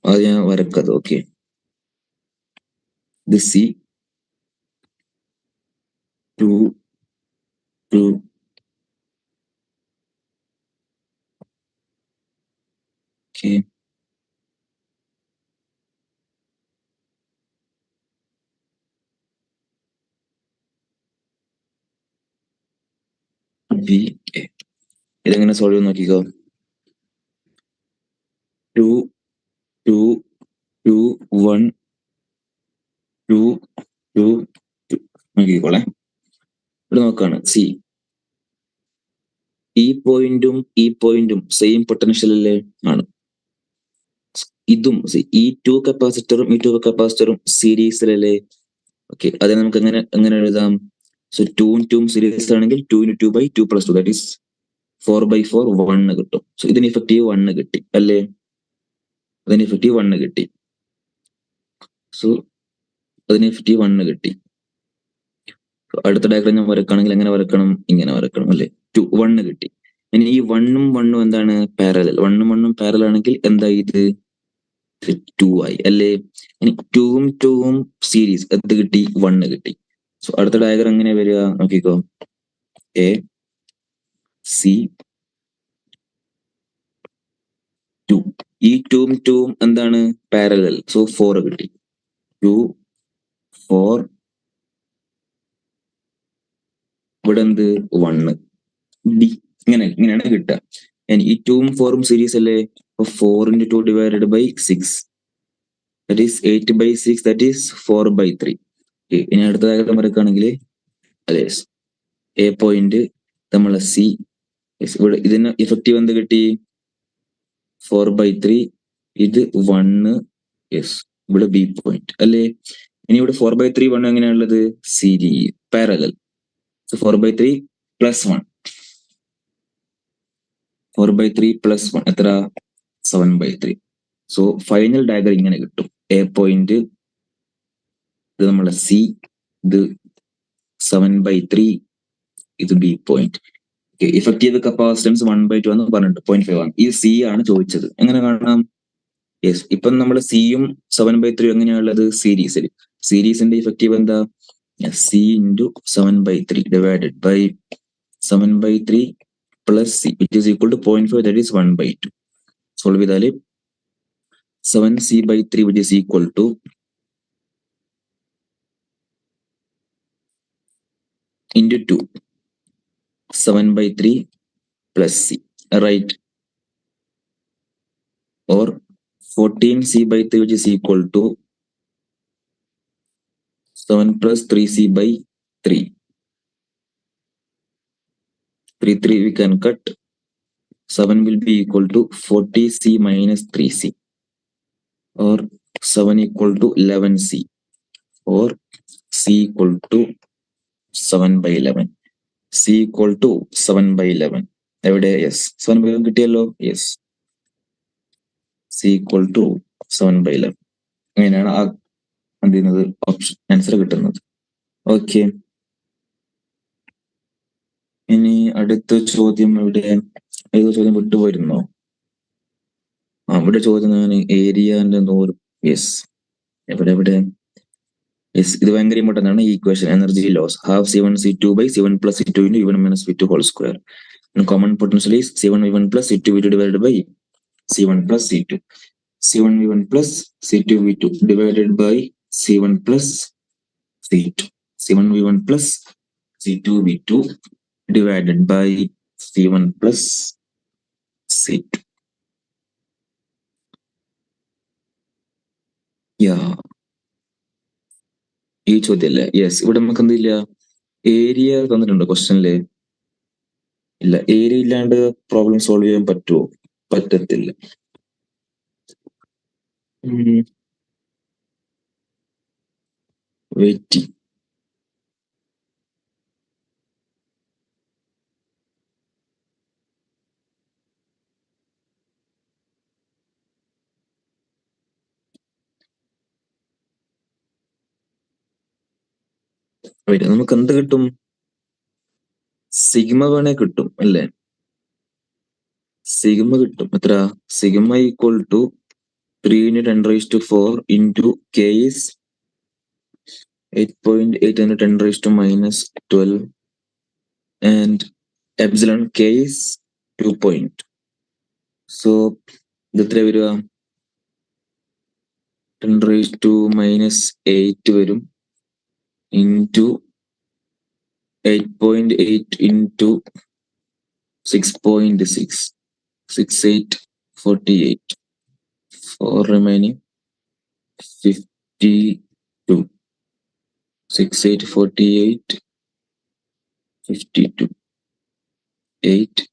അത് ഞാൻ വരക്കത്. ഓക്കെ, ഇത് C2 ഓക്കെ, ബി എ. ഇതെങ്ങനെ സോൾവ് ചെയ്ത് നോക്കിക്കോ. 2 2 2 1 2 2 2 നോക്കിക്കോളെ. ഇവിടെ നോക്കാണ്. സി ഈ പോയിന്റും സെയിം പൊട്ടൻഷ്യൽ അല്ലേ? ആണ്. ഇതും ഈ 2 കപ്പാസിറ്ററും ഈ 2 കപ്പാസിറ്ററും സീരീസിലല്ലേ? ഓക്കെ, അതിനെ നമുക്ക് എങ്ങനെ എഴുതാം? സോ 2 സീരീസ് ആണെങ്കിൽ 2 × 2/2 + 2 ദാറ്റ് ഈസ് 4/4 1 കിട്ടും. സോ ഇതിന് ഇഫക്റ്റീവ് 1 കിട്ടി അല്ലേ? അതിന് ഇഫക്റ്റീവ് 1 കിട്ടി. സോ അതിന് ഇഫക്റ്റീവ് 1 കിട്ടി. അടുത്ത ഡയഗ്രം ഞാൻ വരക്കുകയാണെങ്കിൽ എങ്ങനെ വരക്കണം? ഇങ്ങനെ വരക്കണം അല്ലേ? 1 കിട്ടി. ഇനി ഈ 1ഉം 1ഉം എന്താണ്? പാരലൽ. 1ഉം 1ഉം പാരലൽ ആണെങ്കിൽ എന്തായി? ഇത് 2 ആയി അല്ലേ? ഇനി 2ഉം 2ഉം സീരീസ് എന്ത് കിട്ടി? 1 കിട്ടി. സോ അടുത്ത ഡയഗ്രം എങ്ങനെ വരിക നോക്കിക്കോ. A C 2. ഈ 2ഉം 2ഉം എന്താണ്? പാരലൽ. സോ 4 കിട്ടി. 2 4 ഇവിടെ എന്ത്? 1 ഡി. ഇങ്ങനെയാണ് കിട്ടുക. ഈ 2ഉം 4ഉം സീരീസ് അല്ലേ? 4 × 2 / 6 that is 8/6 that is 4/3. ഇനി അടുത്ത ഡയഗ്രം വരക്കുകയാണെങ്കിൽ അതെ എ പോയിന്റ് നമ്മളെ സി. ഇവിടെ ഇതിന് ഇഫക്റ്റീവ് എന്ത് കിട്ടി? 4/3. ഇത് 1. യെസ്, ഇവിടെ ബി പോയിന്റ് അല്ലേ? ഇനി ഇവിടെ 4/3 1 എങ്ങനെയാണുള്ളത്? Series parallel. 4/3 + 1. 4/3 + 1 എത്ര? 7/3. സോ ഫൈനൽ ഡയഗ്രം ഇങ്ങനെ കിട്ടും. എ പോയിന്റ്, ഇത് നമ്മളെ സി, ഇത് 7/3, ഇത് ബി പോയിന്റ്. ഇഫക്റ്റീവ് കപ്പാസിറ്റൻസ് 1/2 എന്ന് പറഞ്ഞിട്ട് 0.5 ആണ്. ഈ സി ആണ് ചോദിച്ചത്. എങ്ങനെ കാണാം? യെസ്, ഇപ്പം നമ്മൾ സിയും 7/3 എങ്ങനെയാണുള്ളത്? സീരീസിന്റെ ഇഫക്റ്റീവ് എന്താ? C × 7/3 / 7/3 + c which is equal to 0.5 that is 1/2. Solve ചെയ്താല് 7c/3 which is equal to into 2 7/3 + c, right? Or 14c/3 which is equal to 7 + 3c/3. 3 we can cut. 7 will be equal to 40c - 3c, or 7 equal to 11c, or c equal to 7/11. c equal to 7/11. എവിടെ? യെസ്, 7/11 കിട്ടിയല്ലോ. Yes, c equal to 7/11. അങ്ങനെയാണ് എന്ത് ചെയ്യുന്നത്? ഓപ്ഷൻ ആൻസർ കിട്ടുന്നത്. ഓക്കെ, ഇനി അടുത്ത ചോദ്യം എവിടെ? ഏതോ ചോദ്യം വിട്ടുപോയിരുന്നോ? ഇവിടെ ചോദ്യം ഏരിയന്റെ ദൂരം. യെസ്, എവിടെ? യെസ്, ഇത് ഭയങ്കര ഇമ്പോർട്ടന്റ് ആണ്. ഈ equation energy loss half C1C2/C1 + C2 × V1 - V2 whole square. And common potential is C1V1 + C2V2 divided by C1 + C2. C1V1 + C2V2 divided by C1 + C2. C1V1 + C2V2 divided by C1 + C2. ഈ ചോദ്യമല്ലേ? യെസ്, ഇവിടെ നമുക്ക് എന്തില്ല? ഏരിയ തന്നിട്ടുണ്ട് ക്വസ്റ്റ്യനില്. ഇല്ല, ഏരിയ ഇല്ലാണ്ട് പ്രോബ്ലം സോൾവ് ചെയ്യാൻ പറ്റുമോ? പറ്റത്തില്ല. വെയിറ്റ്. നമുക്ക് എന്ത് കിട്ടും? സിഗ്മ വേണേ കിട്ടും അല്ലേ? സിഗ്മ കിട്ടും. എത്ര? Sigma equal to 3 × 10⁻⁴ into k is 8.8 × 10⁻⁻12 and epsilon k is 2 point. So ഇത് എത്ര വരിക? 10⁻⁻8 വരും into 8.8 into 6.6 6848 4 remaining 52 6848 52 8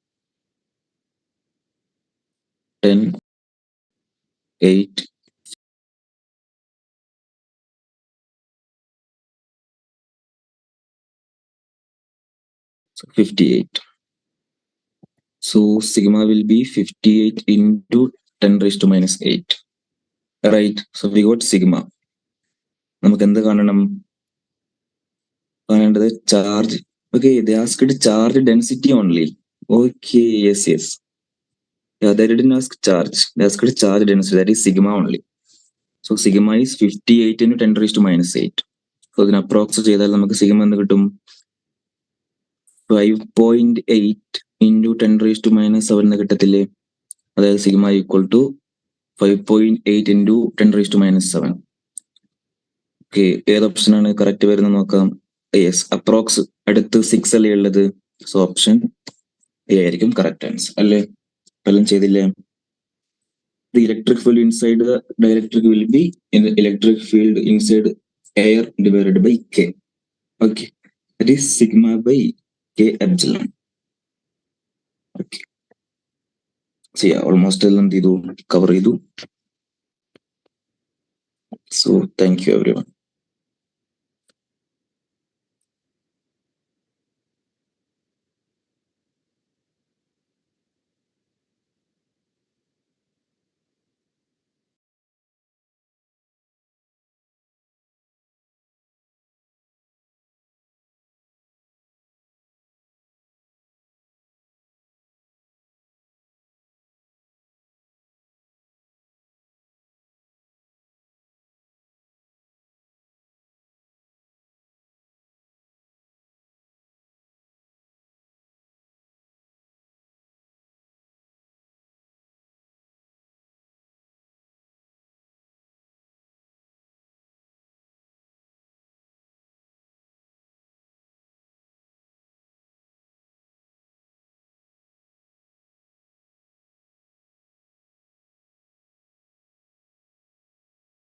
10 8 so 58. So sigma will be 58 into 10 raised to minus 8. Right. So we got sigma. നമുക്ക് എന്ത് കാണണം? കാണേണ്ടത് charge. Okay, they asked charge density only. Okay, yes. Yeah, they didn't ask charge. They asked charge density, that is sigma only. So sigma is 58 into 10 raised to minus 8. So ഇതിന് approx ചെയ്താൽ നമുക്ക് sigma എന്ത് കിട്ടും? 5.8 into 10 raised to minus 7 എന്ന് കിട്ടത്തില്ലേ? അതായത് sigma equal to 5.8 into 10 raised to minus 7. Okay, ഏത് ഓപ്ഷൻ ആണ് കറക്റ്റ് വരുന്നത് നോക്കാം. യെസ്, അപ്രോക്സ് അടുത്ത് 6 അല്ലേ ഉള്ളത്. സോ ഓപ്ഷൻ എ ആയിരിക്കും കറക്റ്റ് ആൻസർ അല്ലേ? എല്ലാം ചെയ്തില്ലേ? The electric field inside the dielectric will be in the electric field inside air divided by K. Okay, that is sigma by K epsilon. Okay, so yeah, almost എല്ലാം ചെയ്തു, കവർ ചെയ്തു. So thank you everyone.